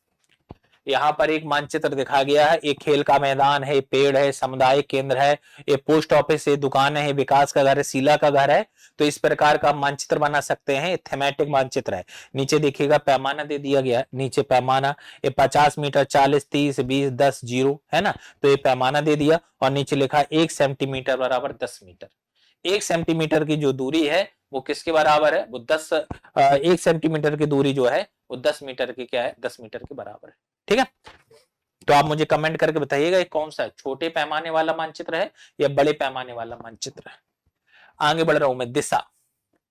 यहाँ पर एक मानचित्र दिखाया गया है। एक खेल का मैदान है, पेड़ है, सामुदायिक केंद्र है, ये पोस्ट ऑफिस है, दुकान है, विकास का घर है, शीला का घर है। तो इस प्रकार का मानचित्र बना सकते हैं। थीमेटिक मानचित्र है। नीचे देखिएगा पैमाना दे दिया गया है, नीचे पैमाना ये 50 मीटर, 40, 30, 20, 10, 0 है ना। तो ये पैमाना दे दिया और नीचे लिखा 1 सेंटीमीटर बराबर 10 मीटर। 1 सेंटीमीटर की जो दूरी है वो किसके बराबर है, वो 1 सेंटीमीटर की दूरी जो है वो 10 मीटर की क्या है, 10 मीटर के बराबर है। ठीक है, तो आप मुझे कमेंट करके बताइएगा ये कौन सा है, छोटे पैमाने वाला मानचित्र है या बड़े पैमाने वाला मानचित्र है। आगे बढ़ रहा हूं मैं। दिशा,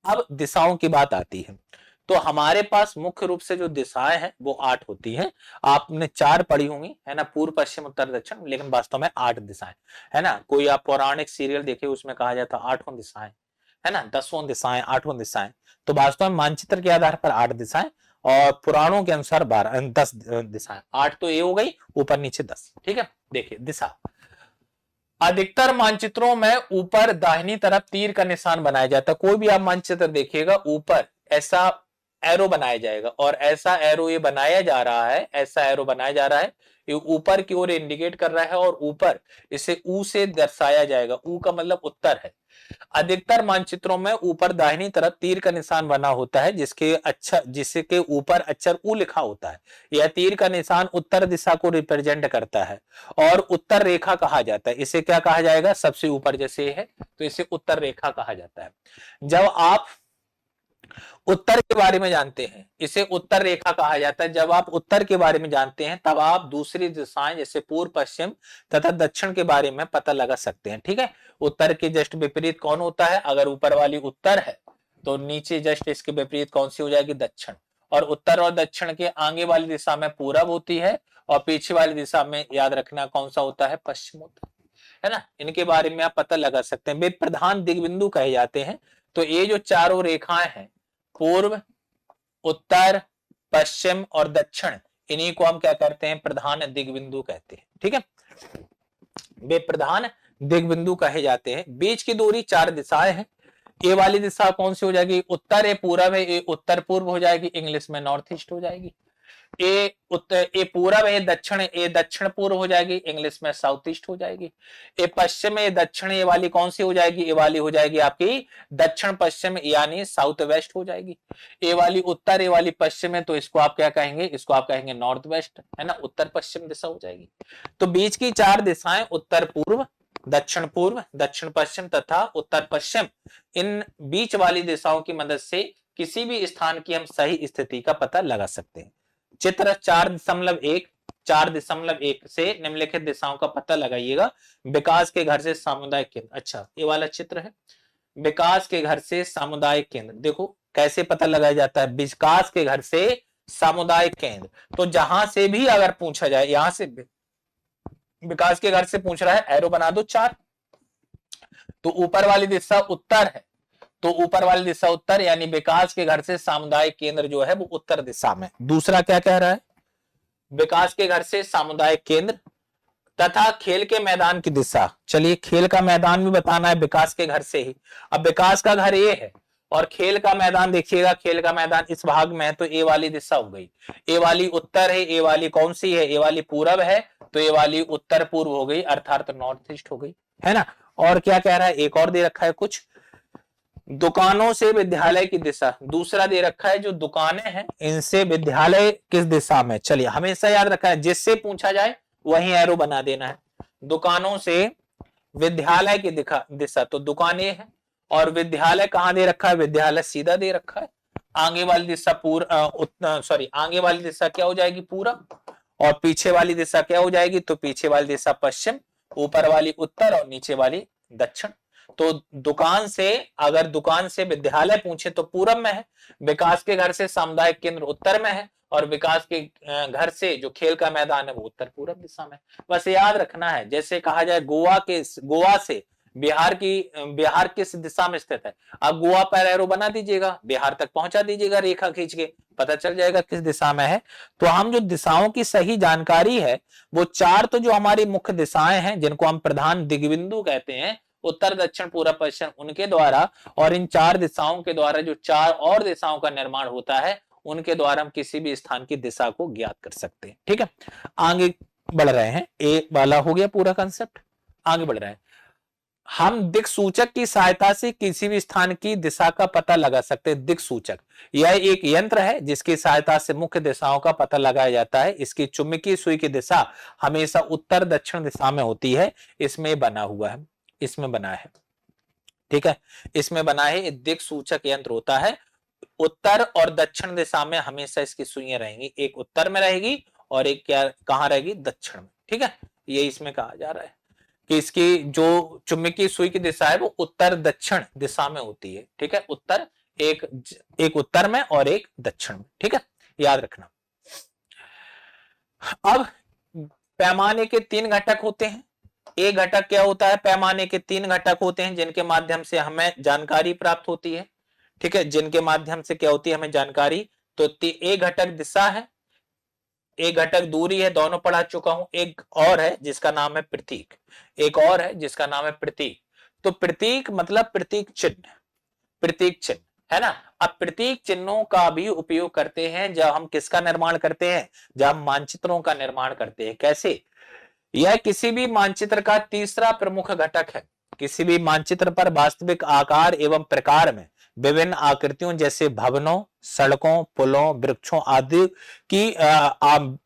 अब दिशाओं की बात आती है। तो हमारे पास मुख्य रूप से जो दिशाएं हैं वो 8 होती हैं। आपने 4 पढ़ी होंगी है ना, पूर्व, पश्चिम, उत्तर, दक्षिण, लेकिन वास्तव में 8 दिशाएं है ना। कोई आप पौराणिक सीरियल देखे, उसमें कहा जाता 8 दिशाएं है ना, 10 दिशाएं, 8 दिशाएं। तो वास्तव में मानचित्र के आधार पर 8 दिशाएं और पुराणों के अनुसार 10 दिशाएं। 8 तो ये हो गई, ऊपर नीचे 10। ठीक है, देखिए दिशा। अधिकतर मानचित्रों में ऊपर दाहिनी तरफ तीर का निशान बनाया जाता है। कोई भी आप मानचित्र देखिएगा ऊपर ऐसा एरो बनाया जाएगा और ऐसा एरो ये बनाया जा रहा है, ऐसा एरो बनाया जा रहा है, ये ऊपर की ओर इंडिकेट कर रहा है और ऊपर इसे ऊ से दर्शाया जाएगा। ऊ का मतलब उत्तर है। अधिकतर मानचित्रों में ऊपर दाहिनी तरफ तीर का निशान बना होता है जिसके ऊपर अक्षर ऊ लिखा होता है। यह तीर का निशान उत्तर दिशा को रिप्रेजेंट करता है और उत्तर रेखा कहा जाता है। इसे क्या कहा जाएगा, सबसे ऊपर जैसे है तो इसे उत्तर रेखा कहा जाता है। जब आप उत्तर के बारे में जानते हैं, इसे उत्तर रेखा कहा जाता है। जब आप उत्तर के बारे में जानते हैं तब आप दूसरी दिशाएं जैसे पूर्व, पश्चिम तथा दक्षिण के बारे में पता लगा सकते हैं। ठीक है, उत्तर के जस्ट विपरीत कौन होता है, अगर ऊपर वाली उत्तर है तो नीचे जस्ट इसके विपरीत कौन सी हो जाएगी, दक्षिण। और उत्तर और दक्षिण के आगे वाली दिशा में पूरब होती है और पीछे वाली दिशा में याद रखना कौन सा होता है, पश्चिम होता है ना। इनके बारे में आप पता लगा सकते हैं। वे प्रधान दिग्बिंदु कहे जाते हैं। तो ये जो चारों रेखाएं हैं, पूर्व, उत्तर, पश्चिम और दक्षिण, इन्हीं को हम क्या करते हैं, प्रधान दिग्बिंदु कहते हैं। ठीक है, वे प्रधान दिग्बिंदु कहे जाते हैं। बीच की दूरी 4 दिशाएं हैं। ये वाली दिशा कौन सी हो जाएगी, उत्तर है, पूरब है, ये उत्तर पूर्व हो जाएगी, इंग्लिश में नॉर्थ ईस्ट हो जाएगी। ये पूरब है, दक्षिण है, ये दक्षिण पूर्व हो जाएगी, इंग्लिश में साउथ ईस्ट हो जाएगी। ये पश्चिम है, दक्षिण, ये वाली कौन सी हो जाएगी, ये वाली हो जाएगी आपकी दक्षिण पश्चिम यानी साउथ वेस्ट हो जाएगी। ये वाली उत्तर, ये वाली पश्चिम है, तो इसको आप क्या कहेंगे, इसको आप कहेंगे नॉर्थ वेस्ट है ना, उत्तर पश्चिम दिशा हो जाएगी। तो बीच की 4 दिशाएं उत्तर पूर्व, दक्षिण पश्चिम तथा उत्तर पश्चिम, इन बीच वाली दिशाओं की मदद से किसी भी स्थान की हम सही स्थिति का पता लगा सकते हैं। चित्र 4.1 से निम्नलिखित दिशाओं का पता लगाइएगा। विकास के घर से सामुदायिक केंद्र, अच्छा ये वाला चित्र है, विकास के घर से सामुदायिक केंद्र। देखो कैसे पता लगाया जाता है, विकास के घर से सामुदायिक केंद्र। तो जहां से भी अगर पूछा जाए, यहां से विकास के घर से पूछ रहा है, एरो बना दो 4। तो ऊपर वाली दिशा उत्तर है, तो ऊपर वाली दिशा उत्तर यानी विकास के घर से सामुदायिक केंद्र जो है वो उत्तर दिशा में। दूसरा क्या कह रहा है, विकास के घर से सामुदायिक केंद्र तथा खेल के मैदान की दिशा। चलिए खेल का मैदान भी बताना है विकास के घर से ही। अब विकास का घर ए है और खेल का मैदान देखिएगा, खेल का मैदान इस भाग में है तो ए वाली दिशा हो गई। ए वाली उत्तर है, ए वाली कौन सी है, ए वाली पूरब है, तो ए वाली उत्तर पूर्व हो गई अर्थात नॉर्थ ईस्ट हो गई, है ना। और क्या कह रहा है, एक और दे रखा है कुछ, दुकानों से विद्यालय की दिशा। दूसरा दे रखा है जो दुकानें हैं इनसे विद्यालय किस दिशा में। चलिए हमेशा याद रखा है जिससे पूछा जाए वहीं एरो बना देना है। दुकानों से विद्यालय की दिशा तो दुकानें है, और विद्यालय कहां दे रखा है, विद्यालय सीधा दे रखा है। आगे वाली दिशा आगे वाली दिशा क्या हो जाएगी, पूरब, और पीछे वाली दिशा क्या हो जाएगी, तो पीछे वाली दिशा पश्चिम, ऊपर वाली उत्तर और नीचे वाली दक्षिण। तो दुकान से, अगर दुकान से विद्यालय पूछे तो पूरब में है, विकास के घर से सामुदायिक केंद्र उत्तर में है, और विकास के घर से जो खेल का मैदान है वो उत्तर पूरब दिशा में। बस याद रखना है, जैसे कहा जाए गोवा से बिहार किस दिशा में स्थित है, अब गोवा पर एरो बना दीजिएगा, बिहार तक पहुंचा दीजिएगा रेखा खींच के, पता चल जाएगा किस दिशा में है। तो हम जो दिशाओं की सही जानकारी है वो चार तो जो हमारी मुख्य दिशाएं हैं जिनको हम प्रधान दिग्बिंदु कहते हैं, उत्तर दक्षिण पूर्व पश्चिम, उनके द्वारा, और इन चार दिशाओं के द्वारा जो चार और दिशाओं का निर्माण होता है उनके द्वारा हम किसी भी स्थान की दिशा को ज्ञात कर सकते हैं। ठीक है, आगे बढ़ रहे हैं, एक वाला हो गया पूरा कंसेप्ट, आगे बढ़ रहे हैं। हम दिक् सूचक की सहायता से किसी भी स्थान की दिशा का पता लगा सकते हैं। दिक् सूचक यह एक यंत्र है जिसकी सहायता से मुख्य दिशाओं का पता लगाया जाता है। इसकी चुंबकीय सुई की दिशा हमेशा उत्तर दक्षिण दिशा में होती है। इसमें बना हुआ है, इसमें बना है, ठीक है, इसमें बना है, दिक् सूचक यंत्र होता है। उत्तर और दक्षिण दिशा में हमेशा इसकी सुइयां रहेंगी, एक उत्तर में रहेगी और एक क्या कहां रहेगी, दक्षिण में। ठीक है, ये इसमें कहा जा रहा है कि इसकी जो चुंबकीय सुई की दिशा है वो उत्तर दक्षिण दिशा में होती है। ठीक है, उत्तर एक उत्तर में और एक दक्षिण में। ठीक है, याद रखना। अब पैमाने के तीन घटक होते हैं। एक घटक क्या होता है, पैमाने के तीन घटक होते हैं जिनके माध्यम से हमें जानकारी प्राप्त होती है। ठीक है, जिनके माध्यम से क्या होती है हमें जानकारी, तो एक घटक दिशा है, एक घटक दूरी है, दोनों पढ़ा चुका हूं। एक और है जिसका नाम है प्रतीक, एक और है जिसका नाम है प्रतीक। तो प्रतीक मतलब प्रतीक चिन्ह, प्रतीक चिन्ह है ना। अब प्रतीक चिन्हों का भी उपयोग करते हैं जब हम किसका निर्माण करते हैं, जब हम मानचित्रों का निर्माण करते हैं। कैसे, यह किसी भी मानचित्र का तीसरा प्रमुख घटक है। किसी भी मानचित्र पर वास्तविक आकार एवं प्रकार में विभिन्न आकृतियों जैसे भवनों, सड़कों, पुलों, वृक्षों आदि की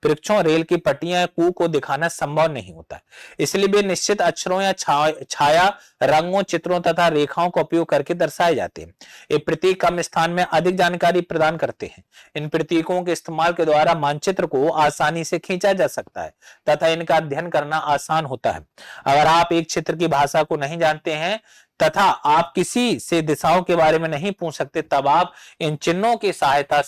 वृक्षों, रेल की पट्टियां, कुओं को दिखाना संभव नहीं होता है। इसलिए वे निश्चित अक्षरों या छाया रंगों, चित्रों तथा रेखाओं का उपयोग करके दर्शाए जाते हैं। ये प्रतीक कम स्थान में अधिक जानकारी प्रदान करते हैं। इन प्रतीकों के इस्तेमाल के द्वारा मानचित्र को आसानी से खींचा जा सकता है तथा इनका अध्ययन करना आसान होता है। अगर आप एक क्षेत्र की भाषा को नहीं जानते हैं तथा आप किसी से दिशाओं के बारे में नहीं पूछ सकते, तब आप इन चिन्हों की सहायता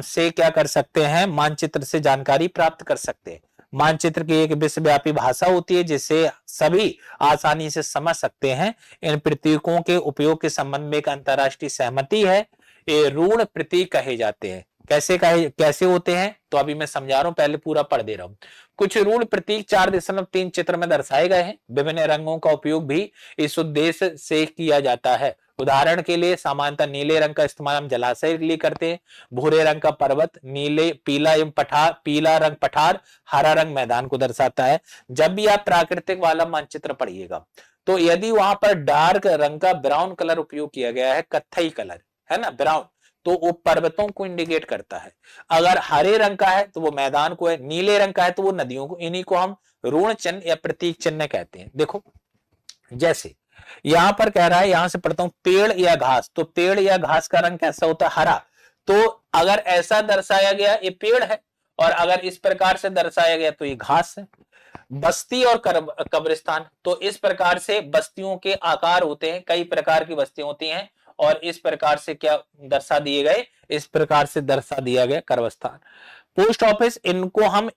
से क्या कर सकते हैं, मानचित्र से जानकारी प्राप्त कर सकते हैं। मानचित्र की एक विश्वव्यापी भाषा होती है जिसे सभी आसानी से समझ सकते हैं। इन प्रतीकों के उपयोग के संबंध में एक अंतरराष्ट्रीय सहमति है। ये ऋण प्रतीक कहे जाते हैं। कैसे होते हैं, तो अभी मैं समझा रहा हूं, पहले पूरा पढ़ दे रहा हूं। कुछ ऋण प्रतीक 4.3 चित्र में दर्शाए गए हैं। विभिन्न रंगों का उपयोग भी इस उद्देश्य से किया जाता है। उदाहरण के लिए सामान्यतः नीले रंग का इस्तेमाल हम जलाशय के लिए करते हैं, भूरे रंग का पर्वत, पीला रंग पठार, हरा रंग मैदान को दर्शाता है। जब भी आप प्राकृतिक वाला मानचित्र पढ़िएगा तो यदि वहां पर डार्क रंग का ब्राउन कलर उपयोग किया गया है, कत्थई कलर है ना, ब्राउन, तो वो पर्वतों को इंडिकेट करता है। अगर हरे रंग का है तो वो मैदान को है, नीले रंग का है तो वो नदियों को। इन्हीं को हम ऋण चिन्ह या प्रतीक चिन्ह कहते हैं। देखो जैसे यहां पर कह रहा है, यहां से पढ़ता हूं, पेड़ या घास, तो पेड़ या घास का रंग कैसा होता है, हरा। तो अगर ऐसा दर्शाया गया ये पेड़ है, और अगर इस प्रकार से दर्शाया गया तो ये घास है। बस्ती और कब्रिस्तान, तो इस प्रकार से बस्तियों के आकार होते हैं, कई प्रकार की बस्तियां होती हैं, और इस प्रकार से क्या दर्शा दिए गए, इस प्रकार से दर्शा दिया गया कब्रिस्तान। पोस्ट ऑफिस, इनको हम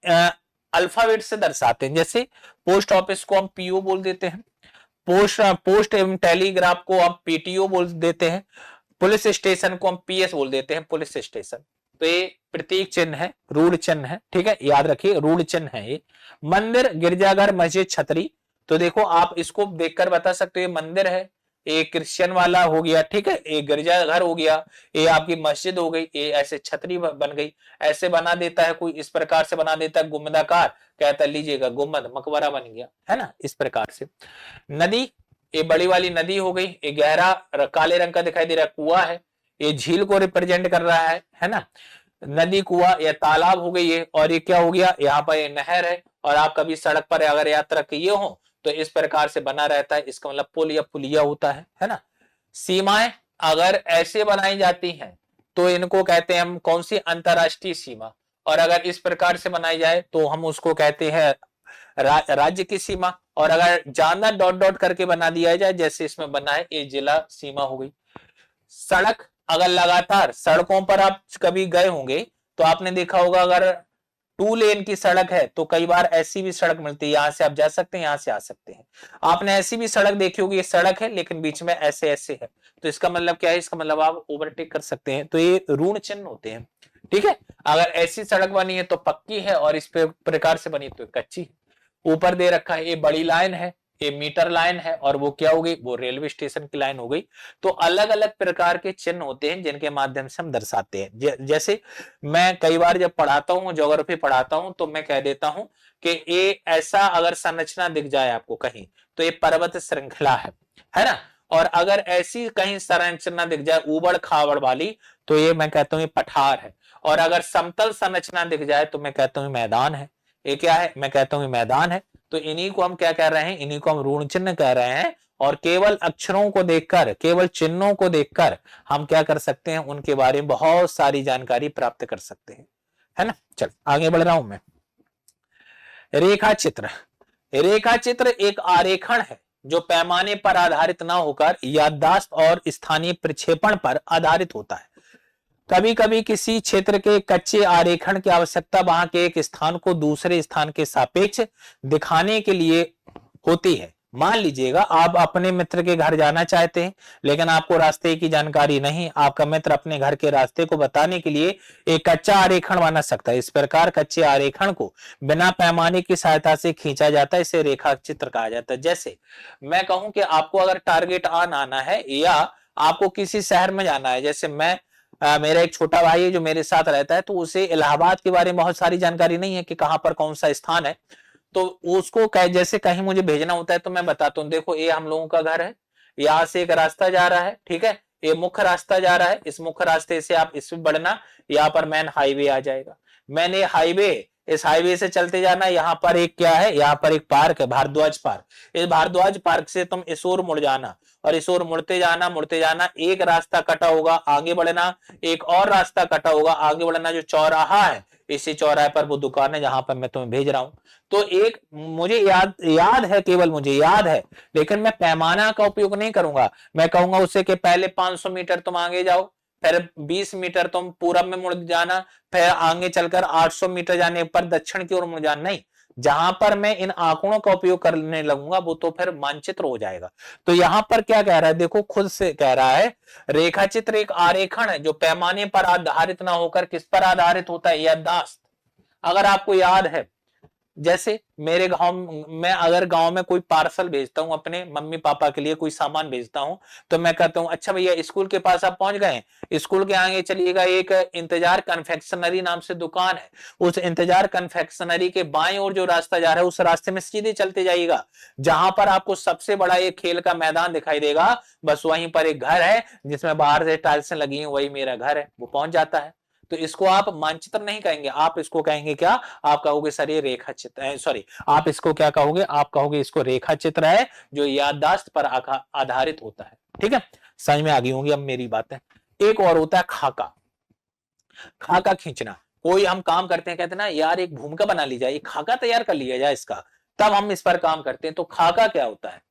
अल्फाबेट से दर्शाते हैं। जैसे पोस्ट ऑफिस को हम पीओ बोल देते हैं, पोस्ट एवं टेलीग्राफ को हम पीटीओ बोल देते हैं, पुलिस स्टेशन को हम पीएस बोल देते हैं, पुलिस स्टेशन। तो ये प्रतीक चिन्ह है, रूढ़ चिन्ह है, ठीक है, याद रखिए रूढ़ चिन्ह है ये। मंदिर, गिरजाघर, मस्जिद, छतरी, तो देखो आप इसको देखकर बता सकते हो ये मंदिर है, एक क्रिश्चियन वाला हो गया, ठीक है, एक गिरजाघर हो गया, ये आपकी मस्जिद हो गई, ये ऐसे छतरी बन गई, ऐसे बना देता है कोई, इस प्रकार से बना देता है गुम्बदाकार, कहता लीजिएगा गुम्बद, मकबरा बन गया, है ना, इस प्रकार से। नदी, ये बड़ी वाली नदी हो गई, ये गहरा काले रंग का दिखाई दे रहा है कुआं है, ये झील को रिप्रेजेंट कर रहा है ना, नदी, कुआं या तालाब हो गई है। और ये क्या हो गया, यहाँ पर ये नहर है, और आप कभी सड़क पर अगर यात्रा किए हो तो इस प्रकार से बना रहता है, इसका मतलब पुल या पुलिया होता है ना। सीमाएं अगर ऐसे बनाई जाती हैं तो इनको कहते हैं हम कौन सी, अंतरराष्ट्रीय सीमा, और अगर इस प्रकार से बनाई जाए तो हम उसको कहते हैं राज्य की सीमा, और अगर ज्यादा डॉट डॉट करके बना दिया जाए जैसे इसमें बना है, ये जिला सीमा हो गई। सड़क, अगर लगातार सड़कों पर आप कभी गए होंगे तो आपने देखा होगा अगर 2 लेन की सड़क है तो कई बार ऐसी भी सड़क मिलती है, यहां से आप जा सकते हैं, यहां से आ सकते हैं। आपने ऐसी भी सड़क देखी होगी, ये सड़क है लेकिन बीच में ऐसे ऐसे है, तो इसका मतलब क्या है, इसका मतलब आप ओवरटेक कर सकते हैं, तो ये ऋण चिन्ह होते हैं, ठीक है। अगर ऐसी सड़क बनी है तो पक्की है, और इस प्रकार से बनी तो कच्ची है। ऊपर दे रखा है, ये बड़ी लाइन है, ये मीटर लाइन है, और वो क्या हो गई, वो रेलवे स्टेशन की लाइन हो गई। तो अलग अलग प्रकार के चिन्ह होते हैं जिनके माध्यम से हम दर्शाते हैं। जैसे मैं कई बार जब पढ़ाता हूँ, ज्योग्राफी पढ़ाता हूँ, तो मैं कह देता हूं कि ये ऐसा अगर संरचना दिख जाए आपको कहीं तो ये पर्वत श्रृंखला है ना। और अगर ऐसी कहीं संरचना दिख जाए उबड़ खाबड़ वाली तो ये मैं कहता हूं ये पठार है। और अगर समतल संरचना दिख जाए तो मैं कहता हूं मैदान है। ये क्या है, मैं कहता हूं मैदान है। तो इन्हीं को हम क्या कह रहे हैं, इन्हीं को हम ऋण चिन्ह कह रहे हैं। और केवल अक्षरों को देखकर, केवल चिन्हों को देखकर हम क्या कर सकते हैं, उनके बारे में बहुत सारी जानकारी प्राप्त कर सकते हैं, है ना। चल आगे बढ़ रहा हूं मैं। रेखा चित्र, रेखा चित्र एक आरेखण है जो पैमाने पर आधारित न होकर याददाश्त और स्थानीय प्रक्षेपण पर आधारित होता है। कभी कभी किसी क्षेत्र के कच्चे आरेखण की आवश्यकता वहां के एक स्थान को दूसरे स्थान के सापेक्ष दिखाने के लिए होती है। मान लीजिएगा आप अपने मित्र के घर जाना चाहते हैं लेकिन आपको रास्ते की जानकारी नहीं, आपका मित्र अपने घर के रास्ते को बताने के लिए एक कच्चा आरेखण बना सकता है। इस प्रकार कच्चे आरेखण को बिना पैमाने की सहायता से खींचा जाता है, इसे रेखा चित्र कहा जाता है। जैसे मैं कहूं कि आपको अगर टारगेट आना है या आपको किसी शहर में जाना है, जैसे मेरा एक छोटा भाई है जो मेरे साथ रहता है, तो उसे इलाहाबाद के बारे में बहुत सारी जानकारी नहीं है कि कहां पर कौन सा स्थान है। तो उसको जैसे कहीं मुझे भेजना होता है तो मैं बताता हूँ, देखो ये हम लोगों का घर है, यहाँ से एक रास्ता जा रहा है, ठीक है, ये मुख्य रास्ता जा रहा है, इस मुख्य रास्ते से आप इसमें बढ़ना, यहाँ पर मेन हाईवे आ जाएगा। मैंने हाईवे, इस हाईवे से चलते जाना, यहाँ पर एक क्या है, यहाँ पर एक पार्क है, भारद्वाज पार्क। इस भारद्वाज पार्क से तुम इस ओर मुड़ जाना, और इस ओर मुड़ते जाना, एक रास्ता कटा होगा आगे बढ़ना, एक और रास्ता कटा होगा आगे बढ़ना, जो चौराहा है इसी चौराहे पर वो दुकान है जहां पर मैं तुम्हें भेज रहा हूं। तो एक मुझे याद है, केवल मुझे याद है, लेकिन मैं पैमाना का उपयोग नहीं करूंगा। मैं कहूंगा उससे कि पहले 500 मीटर तुम आगे जाओ, फिर 20 मीटर तुम पूरब में मुड़ जाना, फिर आगे चलकर 800 मीटर जाने पर दक्षिण की ओर मुड़ जाना। नहीं, जहां पर मैं इन आंकड़ों का उपयोग करने लगूंगा वो तो फिर मानचित्र हो जाएगा। तो यहां पर क्या कह रहा है, देखो खुद से कह रहा है, रेखा चित्र एक आरेखण है जो पैमाने पर आधारित ना होकर किस पर आधारित होता है, याददाश्त। अगर आपको याद है, जैसे मेरे गांव में अगर गांव में कोई पार्सल भेजता हूं, अपने मम्मी पापा के लिए कोई सामान भेजता हूं, तो मैं कहता हूं अच्छा भैया स्कूल के पास आप पहुंच गए, स्कूल के आगे चलिएगा, एक इंतजार कन्फेक्शनरी नाम से दुकान है, उस इंतजार कन्फेक्शनरी के बाएं ओर जो रास्ता जा रहा है उस रास्ते में सीधे चलते जाइएगा, जहां पर आपको सबसे बड़ा एक खेल का मैदान दिखाई देगा, बस वहीं पर एक घर है जिसमें बाहर से टाइल्स लगी हैं, वही मेरा घर है, वो पहुंच जाता है। तो इसको आप मानचित्र नहीं कहेंगे, आप इसको कहेंगे क्या, आप कहोगे सर ये रेखा चित्र है, सॉरी आप इसको क्या कहोगे, आप कहोगे इसको रेखा चित्र है जो याददाश्त पर आधारित होता है। ठीक है, समझ में आ गई होंगी अब मेरी बातें। एक और होता है खाका, खाका खींचना। कोई हम काम करते हैं, कहते हैं ना यार एक भूमिका बना ली जाए, खाका तैयार कर लिया जाए इसका, तब हम इस पर काम करते हैं। तो खाका क्या होता है,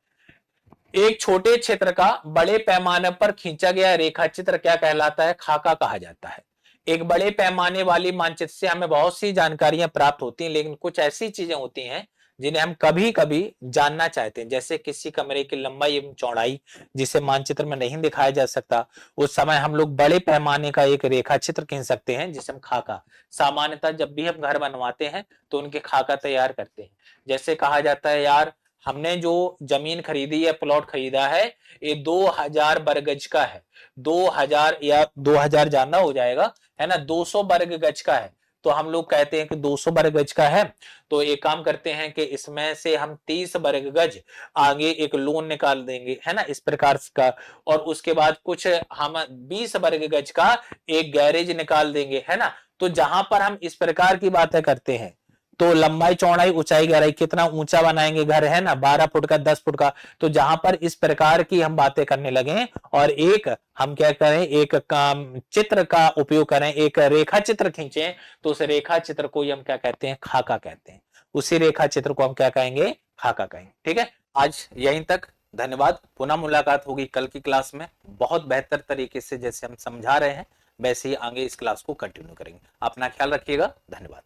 एक छोटे क्षेत्र का बड़े पैमाने पर खींचा गया रेखा चित्र क्या कहलाता है, खाका कहा जाता है। एक बड़े पैमाने वाली मानचित्र से हमें बहुत सी जानकारियां प्राप्त होती हैं, लेकिन कुछ ऐसी चीजें होती हैं जिन्हें हम कभी कभी जानना चाहते हैं, जैसे किसी कमरे की लंबाई एवं चौड़ाई जिसे मानचित्र में नहीं दिखाया जा सकता, उस समय हम लोग बड़े पैमाने का एक रेखा चित्र खींच सकते हैं जिसे हम खाका। सामान्यतः जब भी हम घर बनवाते हैं तो उनके खाका तैयार करते हैं। जैसे कहा जाता है यार हमने जो जमीन खरीदी या प्लॉट खरीदा है ये 2000 वर्ग गज का है, 2000 या 2000 जानना हो जाएगा है ना, 200 वर्ग गज का है। तो हम लोग कहते हैं कि 200 वर्ग गज का है, तो एक काम करते हैं कि इसमें से हम 30 वर्ग गज आगे एक लोन निकाल देंगे है ना, इस प्रकार का। और उसके बाद कुछ हम 20 वर्ग गज का एक गैरेज निकाल देंगे है ना। तो जहां पर हम इस प्रकार की बातें करते हैं तो लंबाई चौड़ाई ऊंचाई गहराई कितना ऊंचा बनाएंगे घर है ना, 12 फुट का 10 फुट का। तो जहां पर इस प्रकार की हम बातें करने लगे और एक हम क्या करें, एक काम चित्र का उपयोग करें, एक रेखा चित्र खींचे, तो उस रेखा चित्र को हम क्या कहते हैं, खाका कहते हैं। उसी रेखा चित्र को हम क्या कहेंगे, खाका कहेंगे। ठीक है, आज यहीं तक, धन्यवाद। पुनः मुलाकात होगी कल की क्लास में। बहुत बेहतर तरीके से जैसे हम समझा रहे हैं वैसे ही आगे इस क्लास को कंटिन्यू करेंगे। अपना ख्याल रखिएगा, धन्यवाद।